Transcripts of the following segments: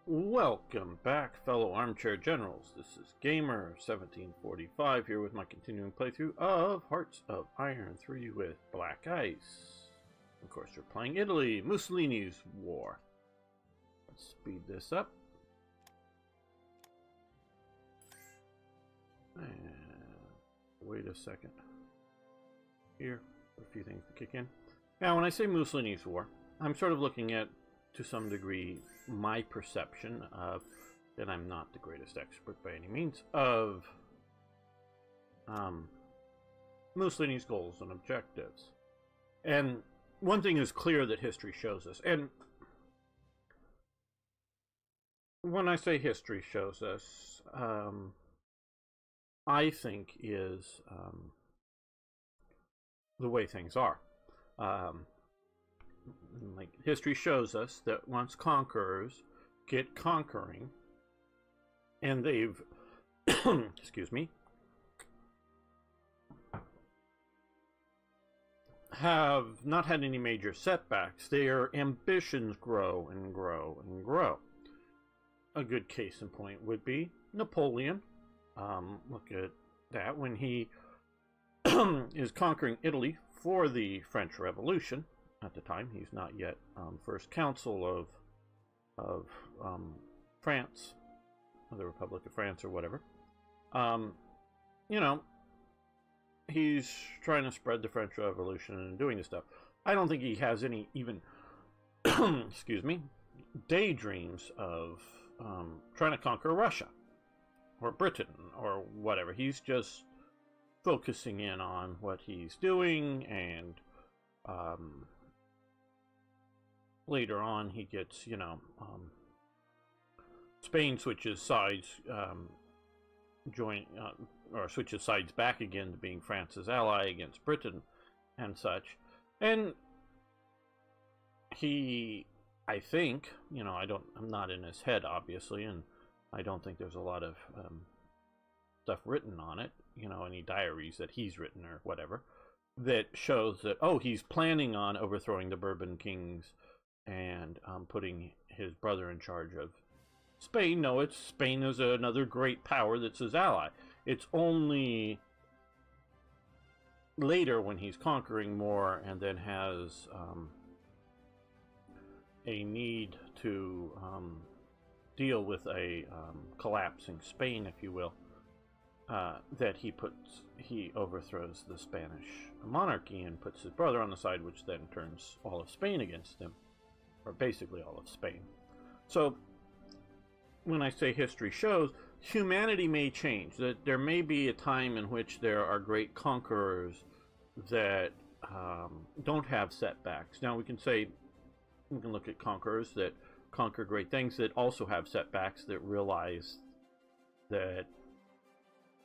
Welcome back, fellow armchair generals. This is Gamer1745 here with my continuing playthrough of Hearts of Iron 3 with Black Ice. Of course, you're playing Italy, Mussolini's War. Let's speed this up. And wait a second. Here, a few things to kick in. Now, when I say Mussolini's War, I'm sort of looking at, to some degree, my perception of, and I'm not the greatest expert by any means, of Mussolini's goals and objectives. And one thing is clear that history shows us, and when I say history shows us, I think is the way things are. Like history shows us that once conquerors get conquering and they've excuse me, have not had any major setbacks, their ambitions grow and grow and grow. A good case in point would be Napoleon. Look at that when he is conquering Italy for the French Revolution. At the time, he's not yet first consul of France, or the Republic of France, or whatever. You know, he's trying to spread the French Revolution and doing this stuff. I don't think he has any even, excuse me, daydreams of trying to conquer Russia or Britain or whatever. He's just focusing in on what he's doing, and later on he gets, you know, Spain switches sides, or switches sides back again to being France's ally against Britain and such. And he, I think, you know, I'm not in his head, obviously, and I don't think there's a lot of stuff written on it, you know, any diaries that he's written or whatever, that shows that, oh, he's planning on overthrowing the Bourbon kings and putting his brother in charge of Spain. No, Spain is another great power that's his ally. It's only later when he's conquering more and then has a need to deal with a collapsing Spain, if you will, that he overthrows the Spanish monarchy and puts his brother on the side, which then turns all of Spain against him, or basically all of Spain. So when I say history shows, humanity may change, that there may be a time in which there are great conquerors that don't have setbacks. Now we can look at conquerors that conquer great things that also have setbacks, that realize that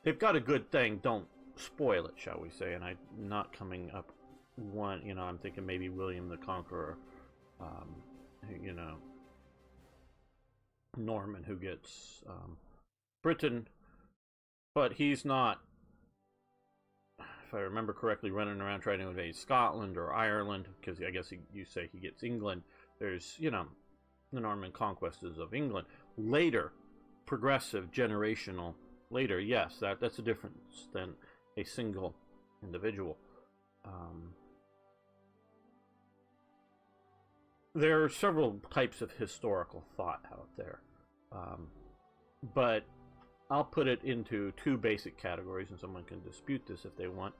they've got a good thing, don't spoil it, shall we say. And I'm not coming up one, you know, I'm thinking maybe William the Conqueror, you know, Norman, who gets Britain, but he's not, if I remember correctly, running around trying to invade Scotland or Ireland, because I guess you say he gets England. There's, you know, the Norman conquests of England. Later, progressive, generational, later, yes, that's a difference than a single individual. There are several types of historical thought out there, but I'll put it into two basic categories, and someone can dispute this if they want.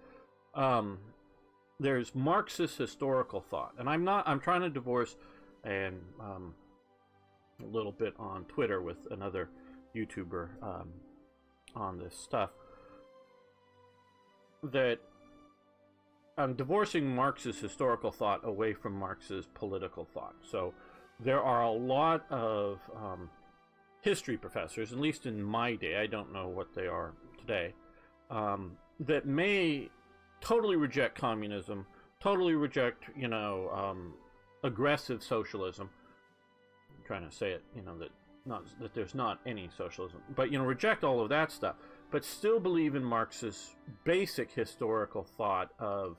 There's Marxist historical thought, and I'm trying to divorce, and a little bit on Twitter with another YouTuber on this stuff, that I'm divorcing Marxist historical thought away from Marxist political thought. So there are a lot of history professors, at least in my day, I don't know what they are today, that may totally reject communism, totally reject, you know, aggressive socialism. I'm trying to say it, you know, that there's not any socialism, but, you know, reject all of that stuff, but still believe in Marxist basic historical thought of,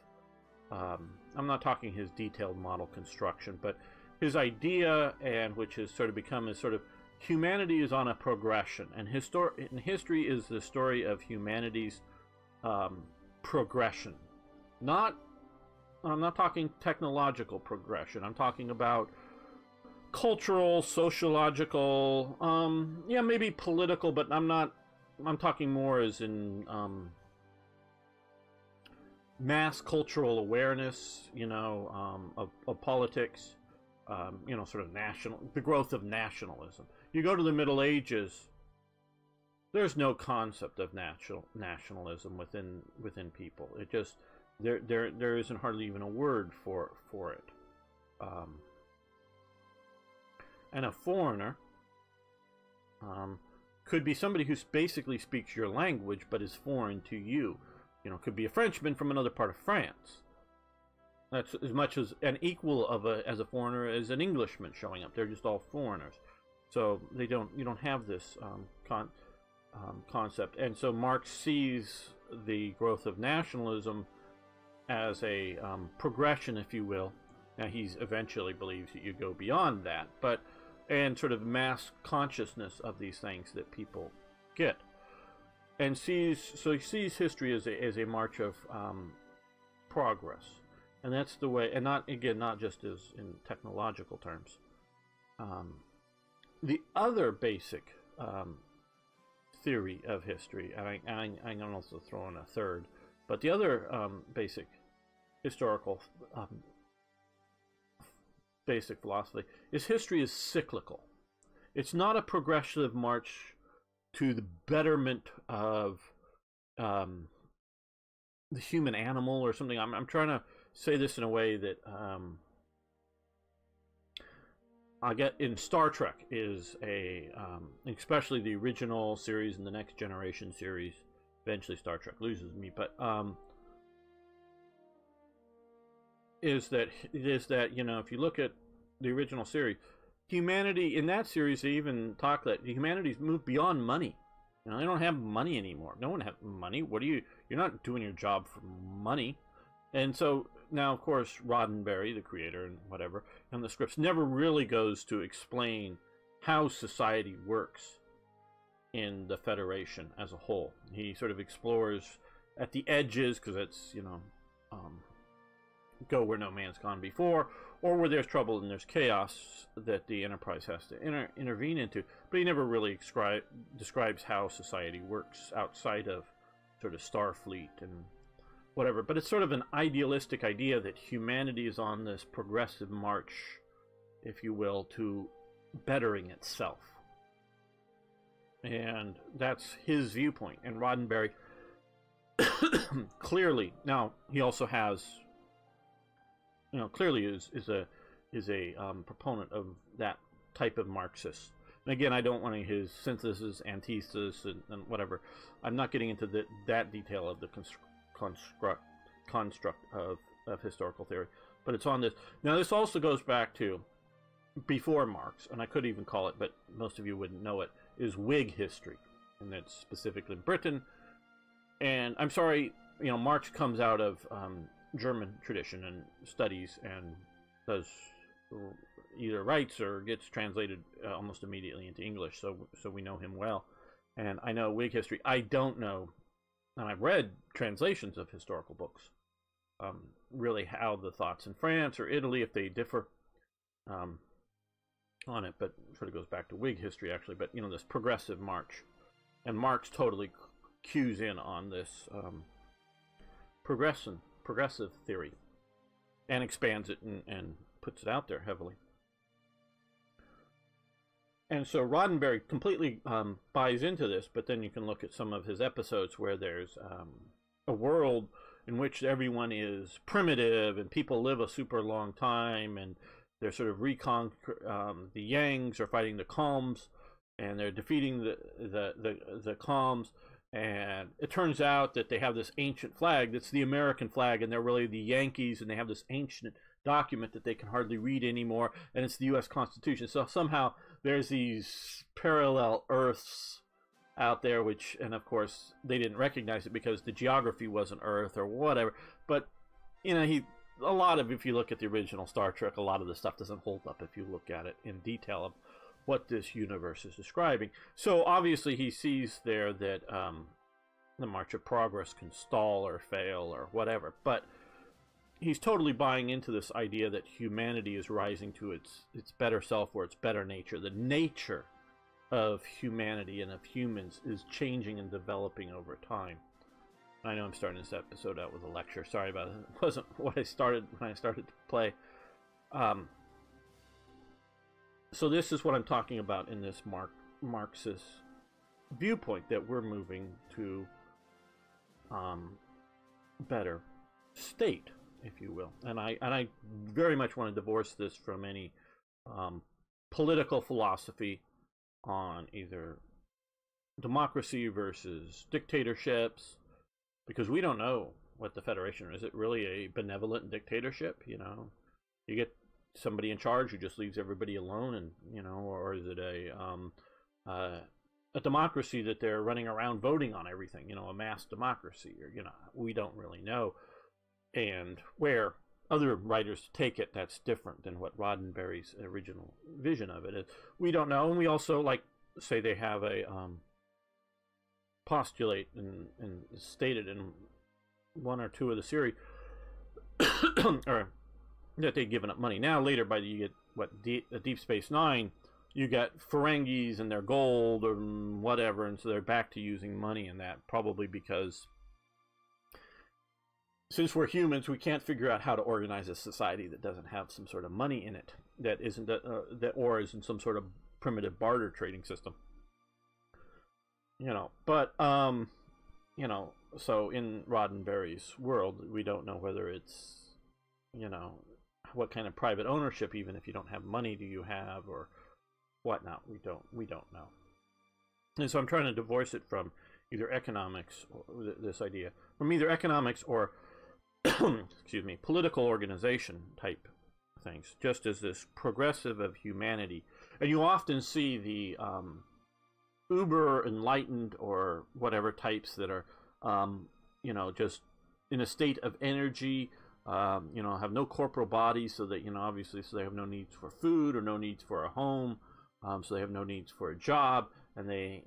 I'm not talking his detailed model construction, but his idea, and which has sort of become his sort of humanity is on a progression, and history is the story of humanity's progression. I'm not talking technological progression. I'm talking about cultural, sociological, yeah, maybe political, but I'm talking more as in mass cultural awareness, of politics, sort of the growth of nationalism. You go to the Middle Ages, there's no concept of nationalism within people. It just, there isn't hardly even a word for it. And a foreigner could be somebody who basically speaks your language but is foreign to you. Could be a Frenchman from another part of France. That's as much as an equal as a foreigner as an Englishman showing up. They're just all foreigners. So you don't have this concept. And so Marx sees the growth of nationalism as a progression, if you will. Now he eventually believes that you go beyond that, and sort of mass consciousness of these things that people get, and he sees history as a march of progress, and that's the way, and not just as in technological terms. The other basic theory of history, and I'm going to also throw in a third, but the other basic historical basic philosophy is history is cyclical. It's not a progressive march to the betterment of the human animal or something. I'm trying to say this in a way that I get in Star Trek is especially the original series and the Next Generation series. Eventually Star Trek loses me, but is that if you look at the original series, humanity in that series, they even talk that humanity's moved beyond money. They don't have money anymore. No one has money. You're not doing your job for money. And so now, of course, Roddenberry, the creator and whatever, and the scripts never really goes to explain how society works in the Federation as a whole. He sort of explores at the edges, because it's go where no man's gone before, or where there's trouble and there's chaos that the Enterprise has to intervene into. But he never really describes how society works outside of sort of Starfleet and whatever. But it's sort of an idealistic idea that humanity is on this progressive march, if you will, to bettering itself. And that's his viewpoint. And Roddenberry clearly, now he also has, clearly is a proponent of that type of Marxist. And again, I don't want his synthesis, antithesis, and whatever. I'm not getting into that detail of the construct of historical theory, but it's on this. Now, this also goes back to before Marx, and I could even call it, but most of you wouldn't know it, is Whig history, and that's specifically in Britain. And I'm sorry, Marx comes out of German tradition and studies and does either writes or gets translated almost immediately into English, so we know him well. And I know Whig history. I don't know, and I've read translations of historical books, really how the thoughts in France or Italy, if they differ on it, but sort of goes back to Whig history actually. But this progressive march, and Marx totally cues in on this progressive theory and expands it and puts it out there heavily. And so Roddenberry completely buys into this, but then you can look at some of his episodes where there's a world in which everyone is primitive and people live a super long time, and they're sort of the Yangs are fighting the Calms, and they're defeating the Calms. And it turns out that they have this ancient flag that's the American flag, and they're really the Yankees, and they have this ancient document that they can hardly read anymore, and it's the U.S. Constitution. So somehow there's these parallel Earths out there, and of course they didn't recognize it because the geography wasn't Earth or whatever. But if you look at the original Star Trek, a lot of the stuff doesn't hold up if you look at it in detail of what this universe is describing. So obviously he sees there that the march of progress can stall or fail or whatever, but he's totally buying into this idea that humanity is rising to its better self or its better nature. The nature of humanity and of humans is changing and developing over time. I know I'm starting this episode out with a lecture. Sorry about it. It wasn't what I started when I started to play. So this is what I'm talking about in this Marxist viewpoint, that we're moving to better state, if you will. And I very much want to divorce this from any political philosophy on either democracy versus dictatorships, because we don't know what the Federation is. It really a benevolent dictatorship? You know, you get somebody in charge who just leaves everybody alone, and you know, or is it a democracy that they're running around voting on everything? You know, a mass democracy, or you know, we don't really know. And where other writers take it, that's different than what Roddenberry's original vision of it is. We don't know, and we also like say they have a postulate and stated in one or two of the series or that they've given up money. Now later, you get what Deep Space Nine, you get Ferengis and their gold or whatever, and so they're back to using money in that, probably because since we're humans, we can't figure out how to organize a society that doesn't have some sort of money in it, that isn't that or is in some sort of primitive barter trading system. You know, but you know, so in Roddenberry's world, we don't know whether it's, you know, what kind of private ownership, even if you don't have money, do you have, or whatnot. We don't know. And so I'm trying to divorce it from either economics, or this idea, from either economics or excuse me, political organization type things, just as this progressive of humanity. And you often see the uber enlightened or whatever types that are you know, just in a state of energy, you know, have no corporal bodies, so that, you know, obviously, so they have no needs for food or no needs for a home, so they have no needs for a job, and they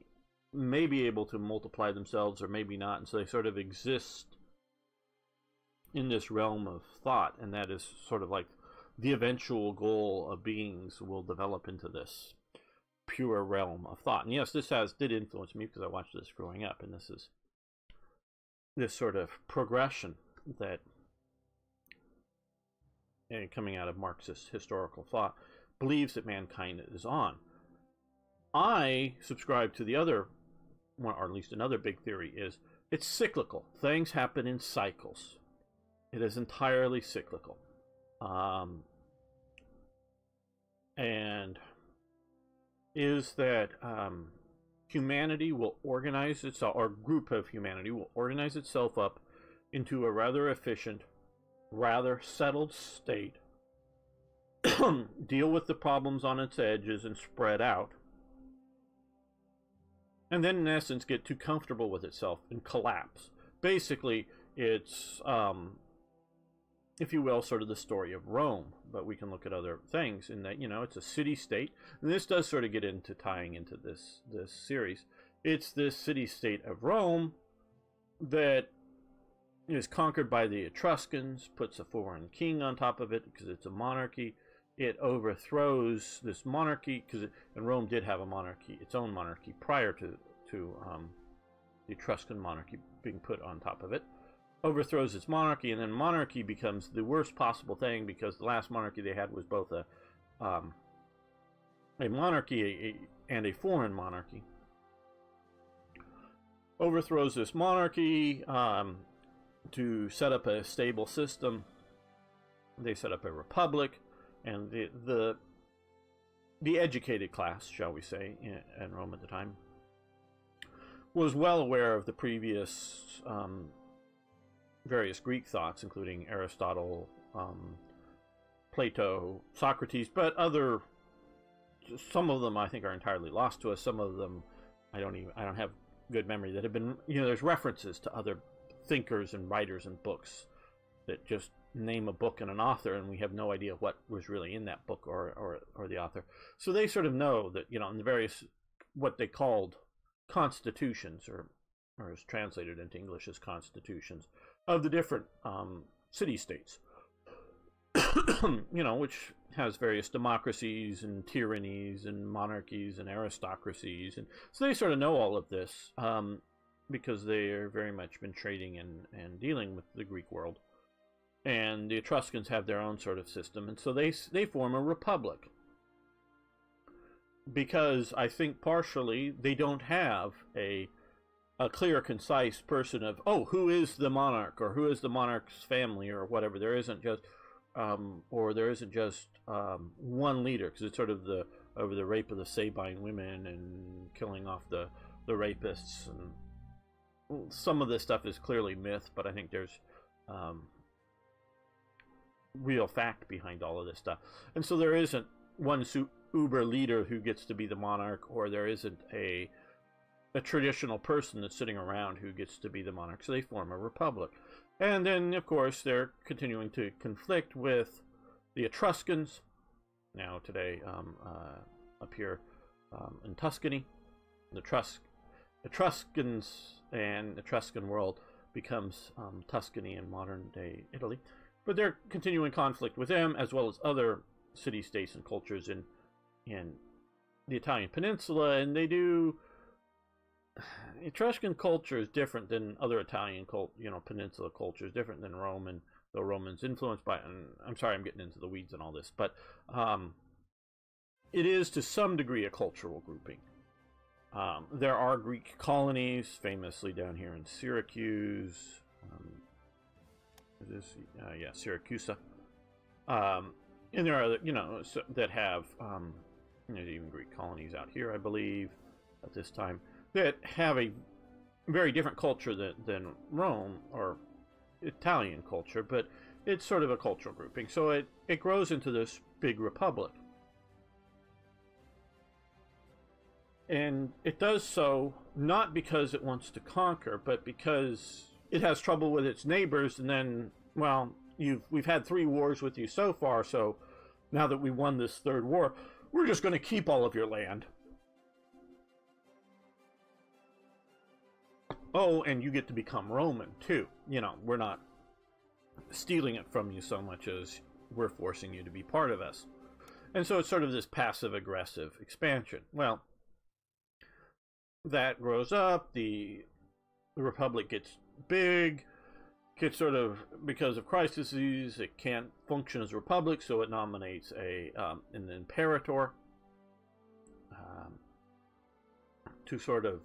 may be able to multiply themselves or maybe not, and so they sort of exist in this realm of thought, and that is sort of like the eventual goal of beings will develop into this pure realm of thought. And yes, this did influence me, because I watched this growing up, and this is this sort of progression that, and coming out of Marxist historical thought, believes that mankind is on. I subscribe to the other one, or at least another big theory, is it's cyclical. Things happen in cycles. It is entirely cyclical. And is that humanity will organize itself, or a group of humanity will organize itself up into a rather efficient, rather settled state, deal with the problems on its edges and spread out, and then in essence get too comfortable with itself and collapse. Basically, it's if you will, sort of the story of Rome, but we can look at other things in that, you know, it's a city-state, and this does sort of get into tying into this series. It's this city-state of Rome that is conquered by the Etruscans, puts a foreign king on top of it because it's a monarchy. It overthrows this monarchy, and Rome did have a monarchy, its own monarchy, prior to the Etruscan monarchy being put on top of it. Overthrows its monarchy, and then monarchy becomes the worst possible thing, because the last monarchy they had was both a monarchy and a foreign monarchy. Overthrows this monarchy to set up a stable system. They set up a republic, and the educated class, shall we say, in Rome at the time, was well aware of the previous various Greek thoughts, including Aristotle, Plato, Socrates, but some of them I think are entirely lost to us. Some of them I don't have good memory, that have been, you know, there's references to other thinkers and writers and books that just name a book and an author, and we have no idea what was really in that book or the author. So they sort of know that, you know, in the various, what they called constitutions, or is translated into English as constitutions, of the different city-states, you know, which has various democracies and tyrannies and monarchies and aristocracies. And so they sort of know all of this because they're very much been trading and dealing with the Greek world. And the Etruscans have their own sort of system, and so they form a republic. Because I think partially they don't have a clear, concise person of, oh, who is the monarch, or who is the monarch's family, or whatever. There isn't just one leader, because it's sort of over the rape of the Sabine women and killing off the rapists, and some of this stuff is clearly myth, but I think there's real fact behind all of this stuff. And so there isn't one uber leader who gets to be the monarch, or there isn't a traditional person that's sitting around who gets to be the monarch. So they form a republic. And then, of course, they're continuing to conflict with the Etruscans, now today up here in Tuscany. The Etruscans and Etruscan world becomes Tuscany in modern-day Italy. But they're continuing conflict with them, as well as other city-states and cultures in the Italian peninsula. And they do... Etruscan culture is different than other Italian peninsula cultures, different than Roman, though Roman's influenced by, and I'm sorry I'm getting into the weeds and all this, but it is to some degree a cultural grouping. There are Greek colonies, famously down here in Syracuse, Syracusa, and there are other, that have, there's even Greek colonies out here, I believe, at this time, that have a very different culture than Rome or Italian culture, but it's sort of a cultural grouping. So it grows into this big republic. And it does so not because it wants to conquer, but because it has trouble with its neighbors. And then, well, we've had 3 wars with you so far, so now that we won this 3rd war, we're just going to keep all of your land. Oh, and you get to become Roman, too. We're not stealing it from you so much as we're forcing you to be part of us. And so it's sort of this passive-aggressive expansion. Well, that grows up, the Republic gets big, gets sort of, because of crises, it can't function as a republic, so it nominates an imperator to sort of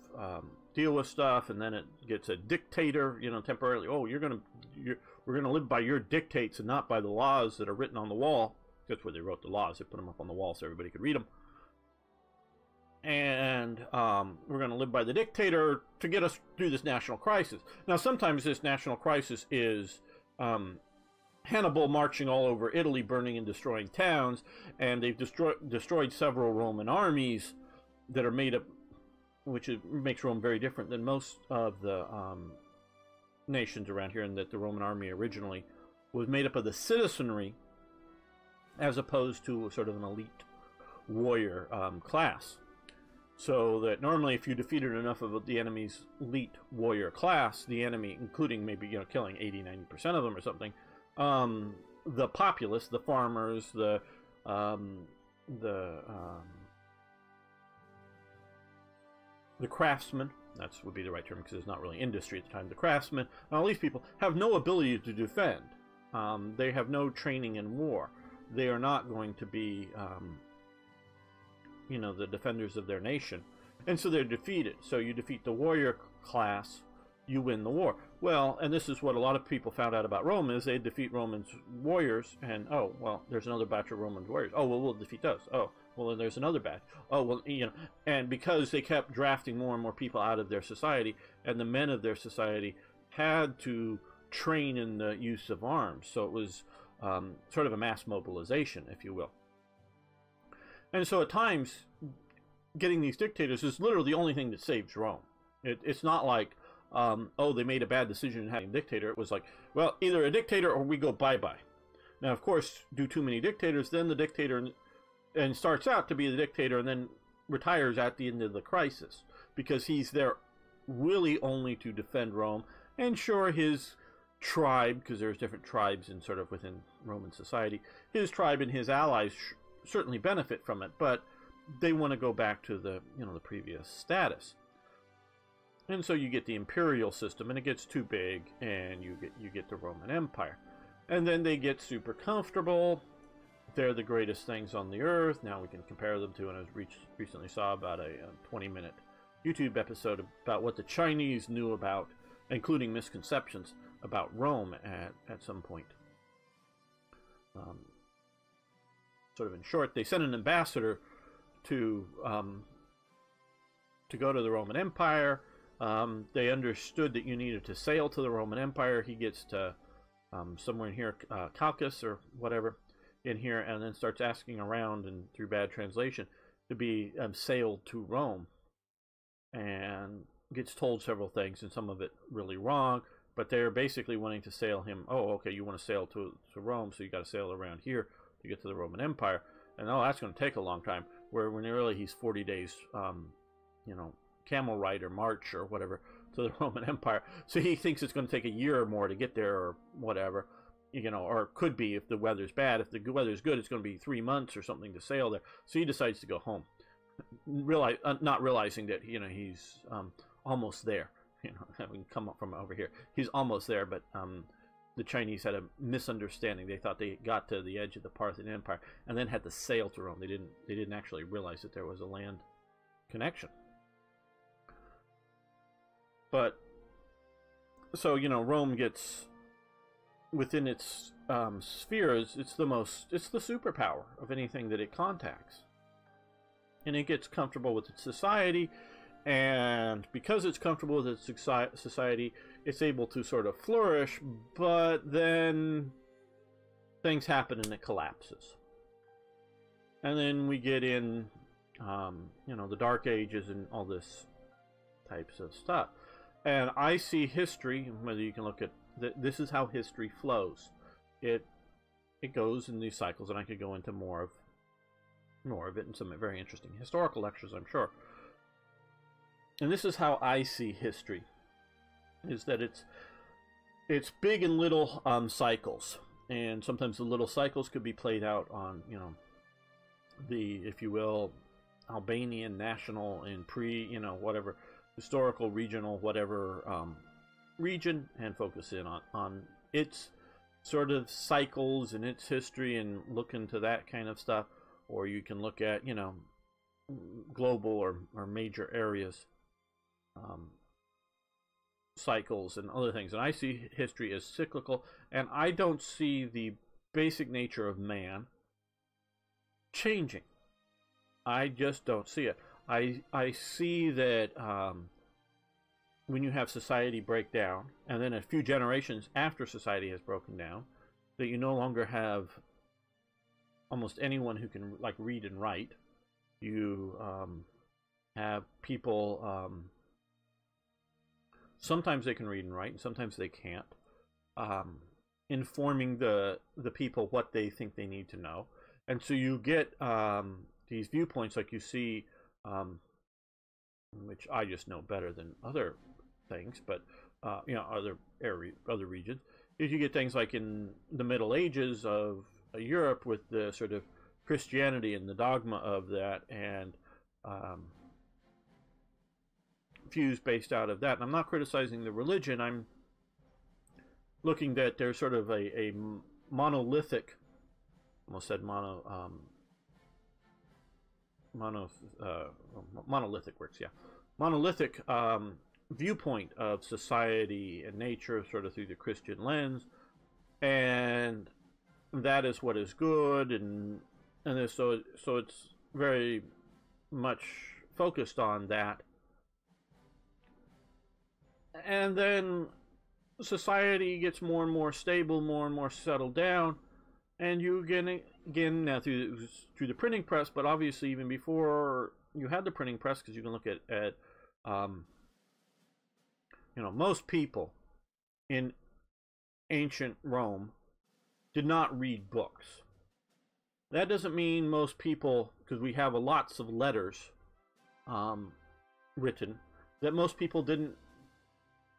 deal with stuff, and then it gets a dictator, temporarily. Oh, we're gonna live by your dictates and not by the laws that are written on the wall. That's where they wrote the laws. They put them up on the wall so everybody could read them. And we're going to live by the dictator to get us through this national crisis. Now, sometimes this national crisis is Hannibal marching all over Italy, burning and destroying towns, and they've destroyed several Roman armies that are made up, which makes Rome very different than most of the nations around here, in that the Roman army originally was made up of the citizenry as opposed to sort of an elite warrior class. So that normally if you defeated enough of the enemy's elite warrior class, the enemy, including maybe killing 80-90% of them or something, the populace, the farmers, the craftsmen, that would be the right term because there's not really industry at the time, the craftsmen, and all these people have no ability to defend. They have no training in war. They are not going to be the defenders of their nation, and so they're defeated. So you defeat the warrior class, you win the war. Well, and this is what a lot of people found out about Rome, is they defeat Romans warriors, and oh, well, there's another batch of Roman warriors. Oh, well, we'll defeat those. Oh, well, then there's another batch. Oh, well, and because they kept drafting more and more people out of their society, and the men of their society had to train in the use of arms, so it was sort of a mass mobilization, if you will. And so at times, getting these dictators is literally the only thing that saves Rome. It's not like oh, they made a bad decision in having a dictator. It was like, well, either a dictator or we go bye-bye. Now, of course, do too many dictators, then the dictator and starts out to be the dictator and then retires at the end of the crisis, because he's there really only to defend Rome. And sure, his tribe, because there's different tribes in sort of within Roman society, his tribe and his allies certainly benefit from it, but they want to go back to the, you know, the previous status. And so you get the imperial system, and it gets too big, and you get the Roman Empire. And then they get super comfortable. They're the greatest things on the earth. Now we can compare them to, and I recently saw about a 20-minute YouTube episode about what the Chinese knew about, including misconceptions about Rome at some point. Sort of in short, they sent an ambassador to go to the Roman Empire. They understood that you needed to sail to the Roman Empire. He gets to somewhere in here, Caucasus or whatever, in here, and then starts asking around, and through bad translation, to be sailed to Rome, and gets told several things, and some of it really wrong, but they're basically wanting to sail him. Oh, okay, you want to sail to Rome, so you got to sail around here to get to the Roman Empire, and oh, that's going to take a long time. Where when really he's 40 days, you know, camel ride or march or whatever to the Roman Empire. So he thinks it's going to take a year or more to get there, or whatever, you know, or it could be if the weather's bad. If the weather's good, it's going to be 3 months or something to sail there. So he decides to go home, not realizing that, you know, he's almost there. You know, having come up from over here, he's almost there, but the Chinese had a misunderstanding. They thought they got to the edge of the Parthian Empire and then had to sail to Rome. They didn't actually realize that there was a land connection. But so, you know, Rome gets within its spheres. It's the superpower of anything that it contacts, and it gets comfortable with its society. And because it's comfortable with its society, it's able to sort of flourish, but then things happen and it collapses. And then we get in, you know, the Dark Ages and all this types of stuff. And I see history, whether you can look at, this is how history flows. It goes in these cycles, and I could go into more of it in some very interesting historical lectures, I'm sure. And this is how I see history, is that it's big and little cycles, and sometimes the little cycles could be played out on, you know, the, if you will, Albanian, national, and you know, whatever, historical, regional, whatever region, and focus in on its sort of cycles and its history and look into that kind of stuff. Or you can look at, you know, global or major areas, cycles and other things. And I see history as cyclical, and I don't see the basic nature of man changing. I just don't see it. I see that when you have society break down, and then a few generations after society has broken down, that you no longer have almost anyone who can, like, read and write. You have people, sometimes they can read and write, and sometimes they can't, informing the people what they think they need to know. And so you get these viewpoints, like you see, which I just know better than other things, but you know, other regions. If you get things like in the Middle Ages of Europe, with the sort of Christianity and the dogma of that, and views based out of that. And I'm not criticizing the religion. I'm looking that there's sort of a monolithic, almost said monolithic works, yeah, monolithic viewpoint of society and nature, sort of through the Christian lens, and that is what is good, and so it's very much focused on that. And then society gets more and more stable, more and more settled down, and you again now through the printing press, but obviously even before you had the printing press, because you can look at most people in ancient Rome did not read books. That doesn't mean most people, because we have lots of letters written, that most people didn't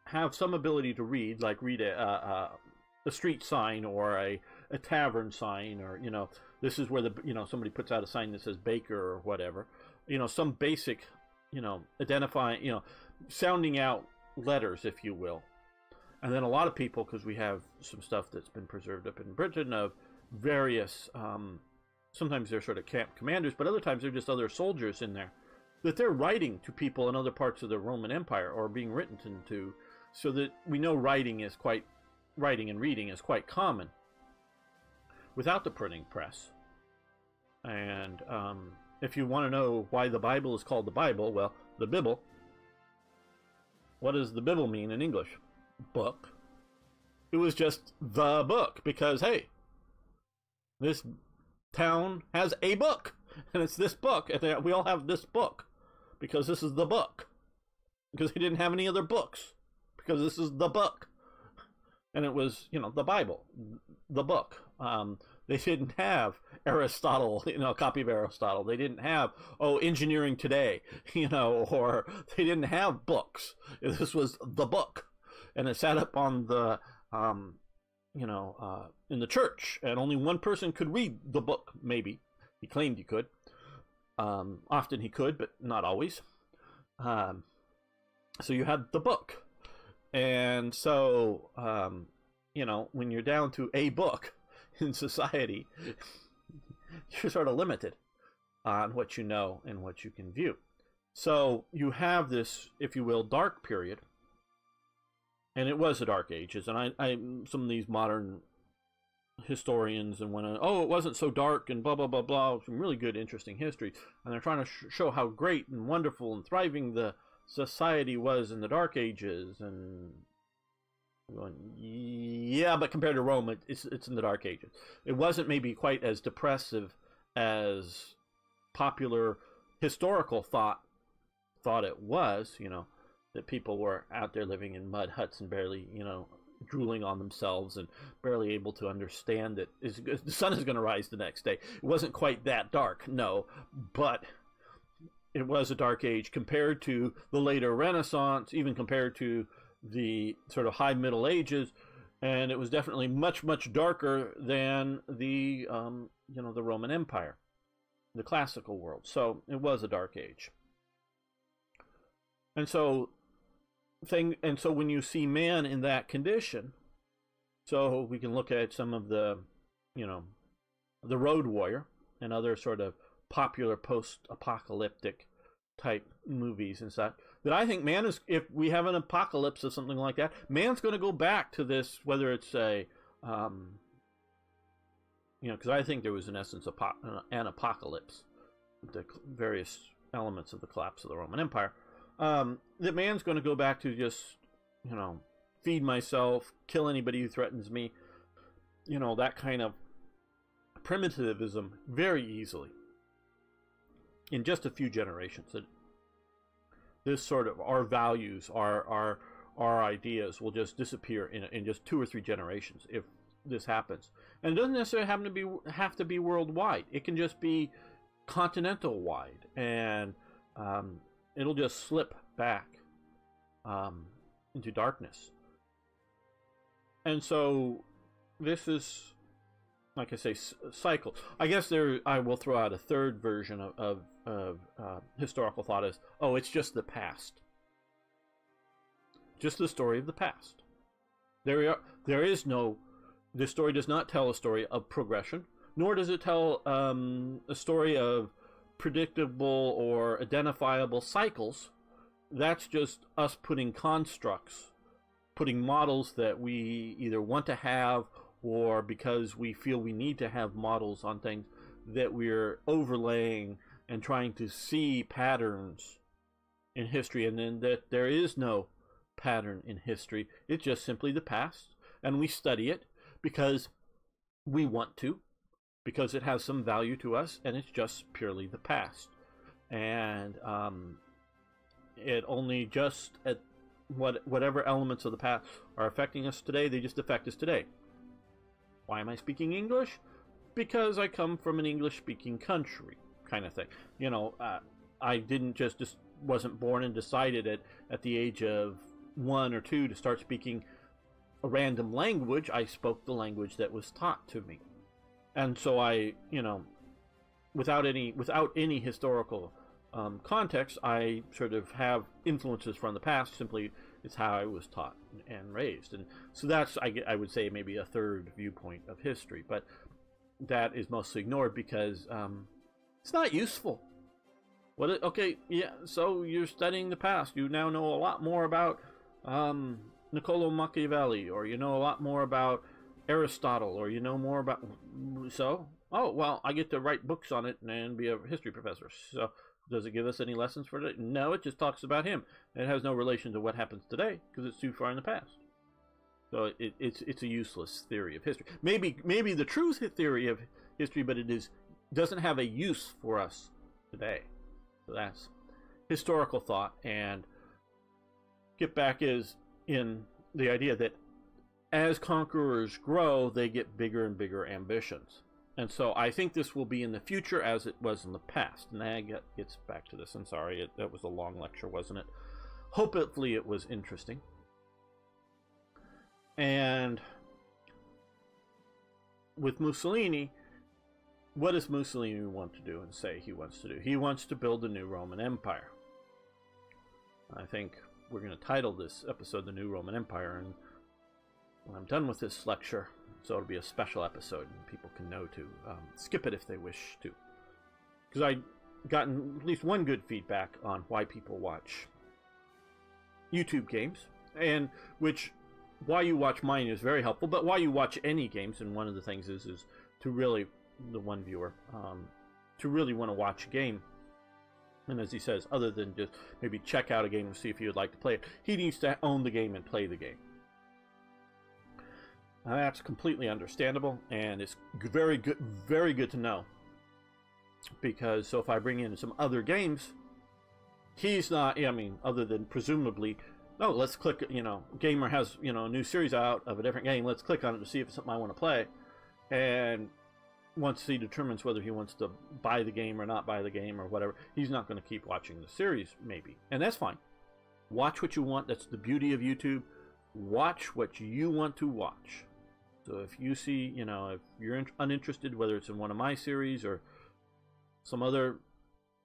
have some ability to read, like read a street sign or a tavern sign, or this is where somebody puts out a sign that says baker or whatever, some basic identifying, sounding out letters, if you will. And then a lot of people, because we have some stuff that's been preserved up in Britain of various sometimes they're sort of camp commanders, but other times they're just other soldiers in there, that they're writing to people in other parts of the Roman Empire, or being written to, so that we know writing and reading is quite common without the printing press. And if you want to know why the Bible is called the Bible, well, the Bible, what does the Bible mean in English? Book. It was just the book, because, hey, this town has a book, and it's this book, and we all have this book, because this is the book, because they didn't have any other books, because this is the book. And it was, the Bible, the book. They didn't have Aristotle, a copy of Aristotle. They didn't have, Engineering Today, or they didn't have books. This was the book. And it sat up on the, in the church, and only one person could read the book, maybe. He claimed he could. Often he could, but not always. So you had the book. And so, when you're down to a book in society, you're sort of limited on what you know and what you can view. So you have this, if you will, dark period. And it was the Dark Ages. And I some of these modern historians and went on, it wasn't so dark and blah, blah, blah, blah. Some really good, interesting history. And they're trying to show how great and wonderful and thriving the society was in the Dark Ages. And I'm going, yeah, but compared to Rome, it's in the Dark Ages. It wasn't maybe quite as depressive as popular historical thought it was, that people were out there living in mud huts and barely, drooling on themselves and barely able to understand that the sun is going to rise the next day. It wasn't quite that dark, no, but it was a dark age compared to the later Renaissance, even compared to the sort of high Middle Ages, and it was definitely much, much darker than the, the Roman Empire, the classical world. So it was a dark age. And so when you see man in that condition, so we can look at some of the, the Road Warrior and other sort of popular post-apocalyptic type movies and stuff, that I think man is, if we have an apocalypse or something like that, man's going to go back to this, whether it's a, because I think there was in essence an apocalypse, the various elements of the collapse of the Roman Empire. That man's going to go back to just, feed myself, kill anybody who threatens me, that kind of primitivism very easily in just a few generations. This sort of our values, our ideas will just disappear in just 2 or 3 generations if this happens. And it doesn't necessarily have to be worldwide. It can just be continental wide, and it'll just slip back into darkness. And so this is, like I say, cycle. I guess I will throw out a third version of historical thought is, it's just the past. Just the story of the past. This story does not tell a story of progression, nor does it tell a story of predictable or identifiable cycles. That's just us putting constructs, putting models that we either want to have, or because we feel we need to have models on things that we're overlaying and trying to see patterns in history, and then that there is no pattern in history. It's just simply the past, and we study it because we want to, because it has some value to us, and it's just purely the past. And it only just at whatever elements of the past are affecting us today, they just affect us today. Why am I speaking English? Because I come from an English-speaking country, kind of thing. You know, I didn't just wasn't born and decided at the age of 1 or 2 to start speaking a random language. I spoke the language that was taught to me, and so I, you know, without any historical context, I sort of have influences from the past. Simply, it's how I was taught and raised, and so that's I would say maybe a third viewpoint of history, but that is mostly ignored because it's not useful. Okay, yeah, so you're studying the past. You now know a lot more about Niccolo Machiavelli, or you know a lot more about Aristotle, or you know more about... So, oh, well, I get to write books on it and be a history professor. So, does it give us any lessons for it? No, it just talks about him. It has no relation to what happens today, because it's too far in the past. So, it's a useless theory of history. Maybe the true theory of history, but it doesn't have a use for us today. So that's historical thought, and get back is in the idea that as conquerors grow, they get bigger and bigger ambitions. And so I think this will be in the future as it was in the past. And that gets back to this. I'm sorry, that was a long lecture, wasn't it? Hopefully it was interesting. And with Mussolini, what does Mussolini want to do and say he wants to do? He wants to build a new Roman Empire. I think we're going to title this episode The New Roman Empire, and when I'm done with this lecture, so it'll be a special episode, and people can know to skip it if they wish to. Because I've gotten at least one good feedback on why people watch YouTube games, and why you watch mine is very helpful, but why you watch any games, and one of the things is to really... the one viewer, to really want to watch a game. And as he says, other than just maybe check out a game and see if he would like to play it, he needs to own the game and play the game. Now, that's completely understandable, and it's very good to know. Because, so if I bring in some other games, he's not, I mean, other than presumably, no, let's click, you know, gamer has, you know, a new series out of a different game, let's click on it to see if it's something I want to play. And once he determines whether he wants to buy the game or not buy the game or whatever, he's not going to keep watching the series, maybe. And that's fine. Watch what you want. That's the beauty of YouTube. Watch what you want to watch. So if you see, you know, if you're uninterested, whether it's in one of my series or some other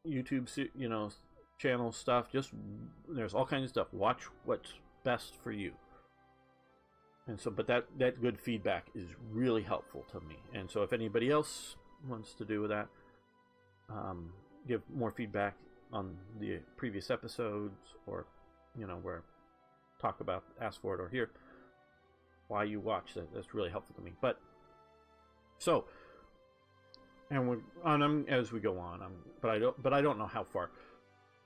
YouTube, you know, channel stuff, there's all kinds of stuff. Watch what's best for you. And so, but that good feedback is really helpful to me. And so if anybody else wants to do with that, give more feedback on the previous episodes, or, you know, where talk about, ask for it, or here, why you watch, that's really helpful to me. But, so, and we're on them as we go on, but I don't know how far.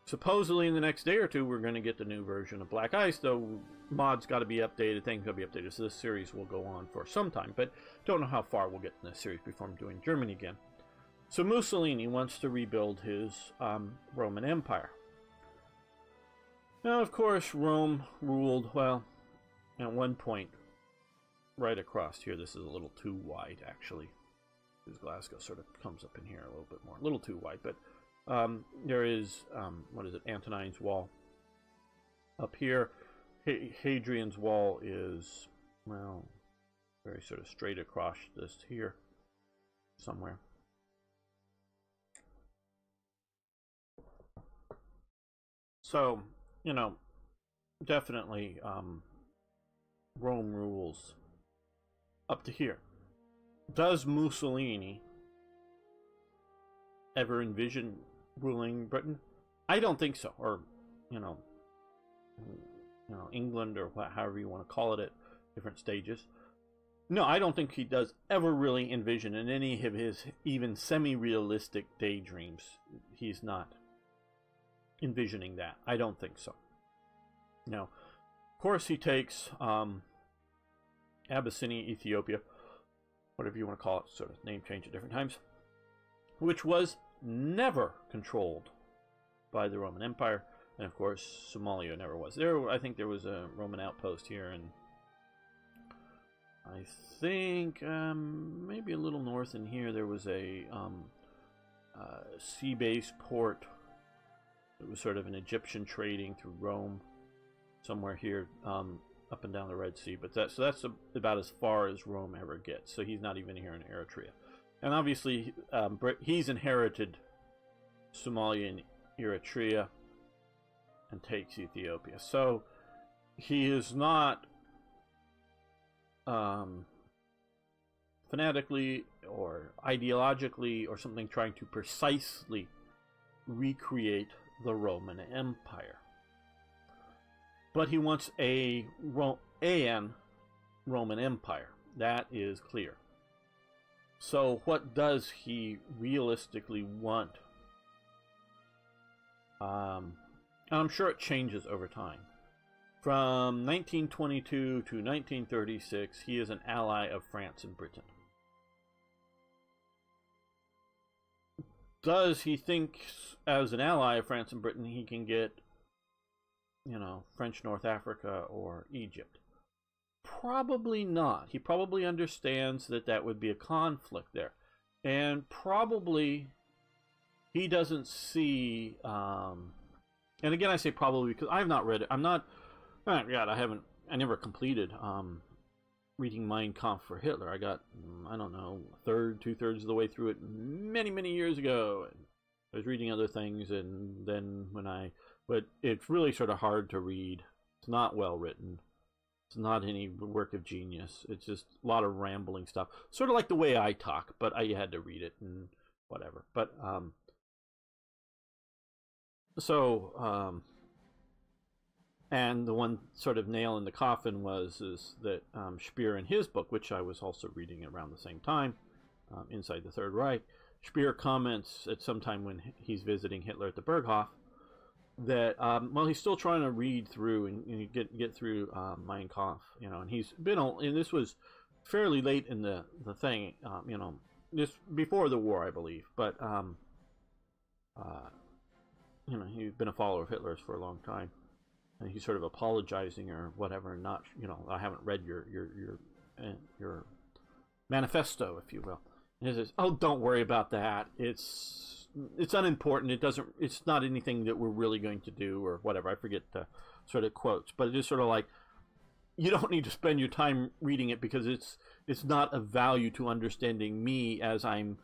Supposedly in the next day or two, we're going to get the new version of Black Ice, though mods got to be updated, things got to be updated, so this series will go on for some time, but don't know how far we'll get in this series before I'm doing Germany again. So Mussolini wants to rebuild his Roman Empire. Now, of course, Rome ruled, well, at one point, right across here, this is a little too wide, actually, because Glasgow sort of comes up in here a little bit more, a little too wide, but there is, what is it, Antonine's Wall up here. Hadrian's Wall is, well, very sort of straight across this here, somewhere. So, you know, definitely Rome rules up to here. Does Mussolini ever envision ruling Britain? I don't think so. Or, you know, England, or however you want to call it at different stages. No, I don't think he does ever really envision in any of his even semi-realistic daydreams. He's not envisioning that. I don't think so. Now, of course, he takes Abyssinia, Ethiopia, whatever you want to call it, sort of name change at different times, which was never controlled by the Roman Empire. And of course, Somalia never was. There, I think there was a Roman outpost here, and I think maybe a little north in here there was a sea-based port. It was sort of an Egyptian trading through Rome, somewhere here, up and down the Red Sea. But that's about as far as Rome ever gets. So he's not even here in Eritrea, and obviously he's inherited Somalia and Eritrea and takes Ethiopia. So he is not fanatically or ideologically or something trying to precisely recreate the Roman Empire. But he wants an Roman Empire. That is clear. So what does he realistically want? And I'm sure it changes over time. From 1922 to 1936, he is an ally of France and Britain. Does he think, as an ally of France and Britain, he can get, you know, French North Africa or Egypt? Probably not. He probably understands that that would be a conflict there. And probably he doesn't see, and again I say probably because I've not read it. I'm not, oh God, I never completed reading Mein Kampf for Hitler. I got, I don't know, two-thirds of the way through it many years ago. And I was reading other things, and then but it's really sort of hard to read. It's not well written. It's not any work of genius. It's just a lot of rambling stuff. Sort of like the way I talk, but I had to read it and whatever. But, and the one sort of nail in the coffin is that Speer in his book, which I was also reading around the same time, Inside the Third Reich, Speer comments at some time when he's visiting Hitler at the Berghof that well, he's still trying to read through and get through Mein Kampf, you know, and he's been on, and this was fairly late in the thing, you know, this before the war, I believe, but you know, he's been a follower of Hitler's for a long time. And he's sort of apologizing or whatever, and not, you know, I haven't read your manifesto, if you will. And he says, "Oh, don't worry about that. It's unimportant. It's not anything that we're really going to do or whatever." I forget the sort of quotes, but it is sort of like, you don't need to spend your time reading it because it's not of value to understanding me as I'm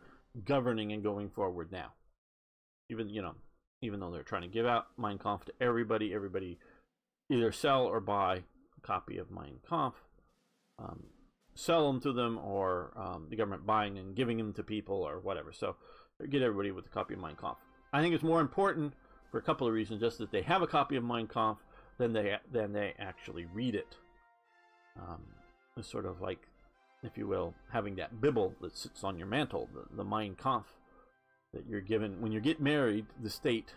governing and going forward now. Even though they're trying to give out Mein Kampf to everybody either sell or buy a copy of Mein Kampf, sell them to them, or the government buying and giving them to people or whatever. So get everybody with a copy of Mein Kampf. I think it's more important for a couple of reasons, just that they have a copy of Mein Kampf than they actually read it. It's sort of like, if you will, having that Bible that sits on your mantle, the Mein Kampf that you're given when you get married. The state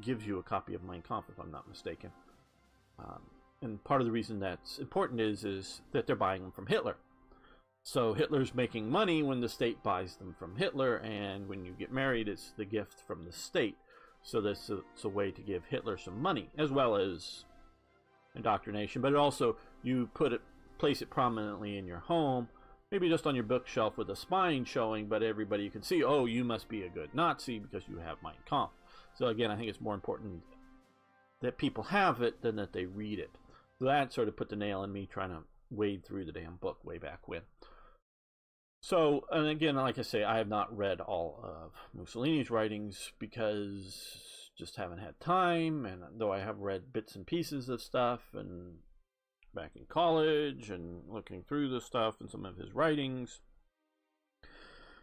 gives you a copy of Mein Kampf, if I'm not mistaken. And part of the reason that's important is that they're buying them from Hitler. So Hitler's making money when the state buys them from Hitler, and when you get married, it's the gift from the state. So it's a way to give Hitler some money, as well as indoctrination. But it also, you place it prominently in your home, maybe just on your bookshelf with a spine showing, but everybody can see, oh, you must be a good Nazi because you have Mein Kampf. So again, I think it's more important that people have it than that they read it. So that sort of put the nail in me trying to wade through the damn book way back when. So, and again, like I say, I have not read all of Mussolini's writings because just haven't had time, and though I have read bits and pieces of stuff and back in college and looking through the stuff and some of his writings.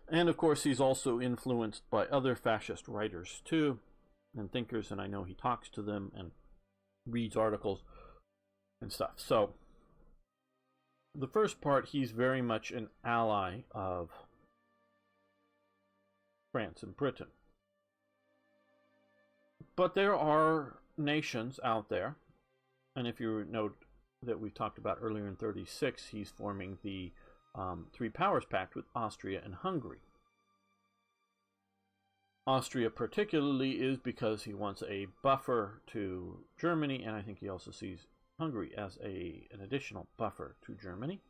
And of course, he's also influenced by other fascist writers too, and thinkers, and I know he talks to them and reads articles and stuff. So the first part, he's very much an ally of France and Britain. But there are nations out there, and if you note that we talked about earlier in 36, he's forming the Three Powers Pact with Austria and Hungary. Austria particularly is because he wants a buffer to Germany, and I think he also sees Hungary as an additional buffer to Germany.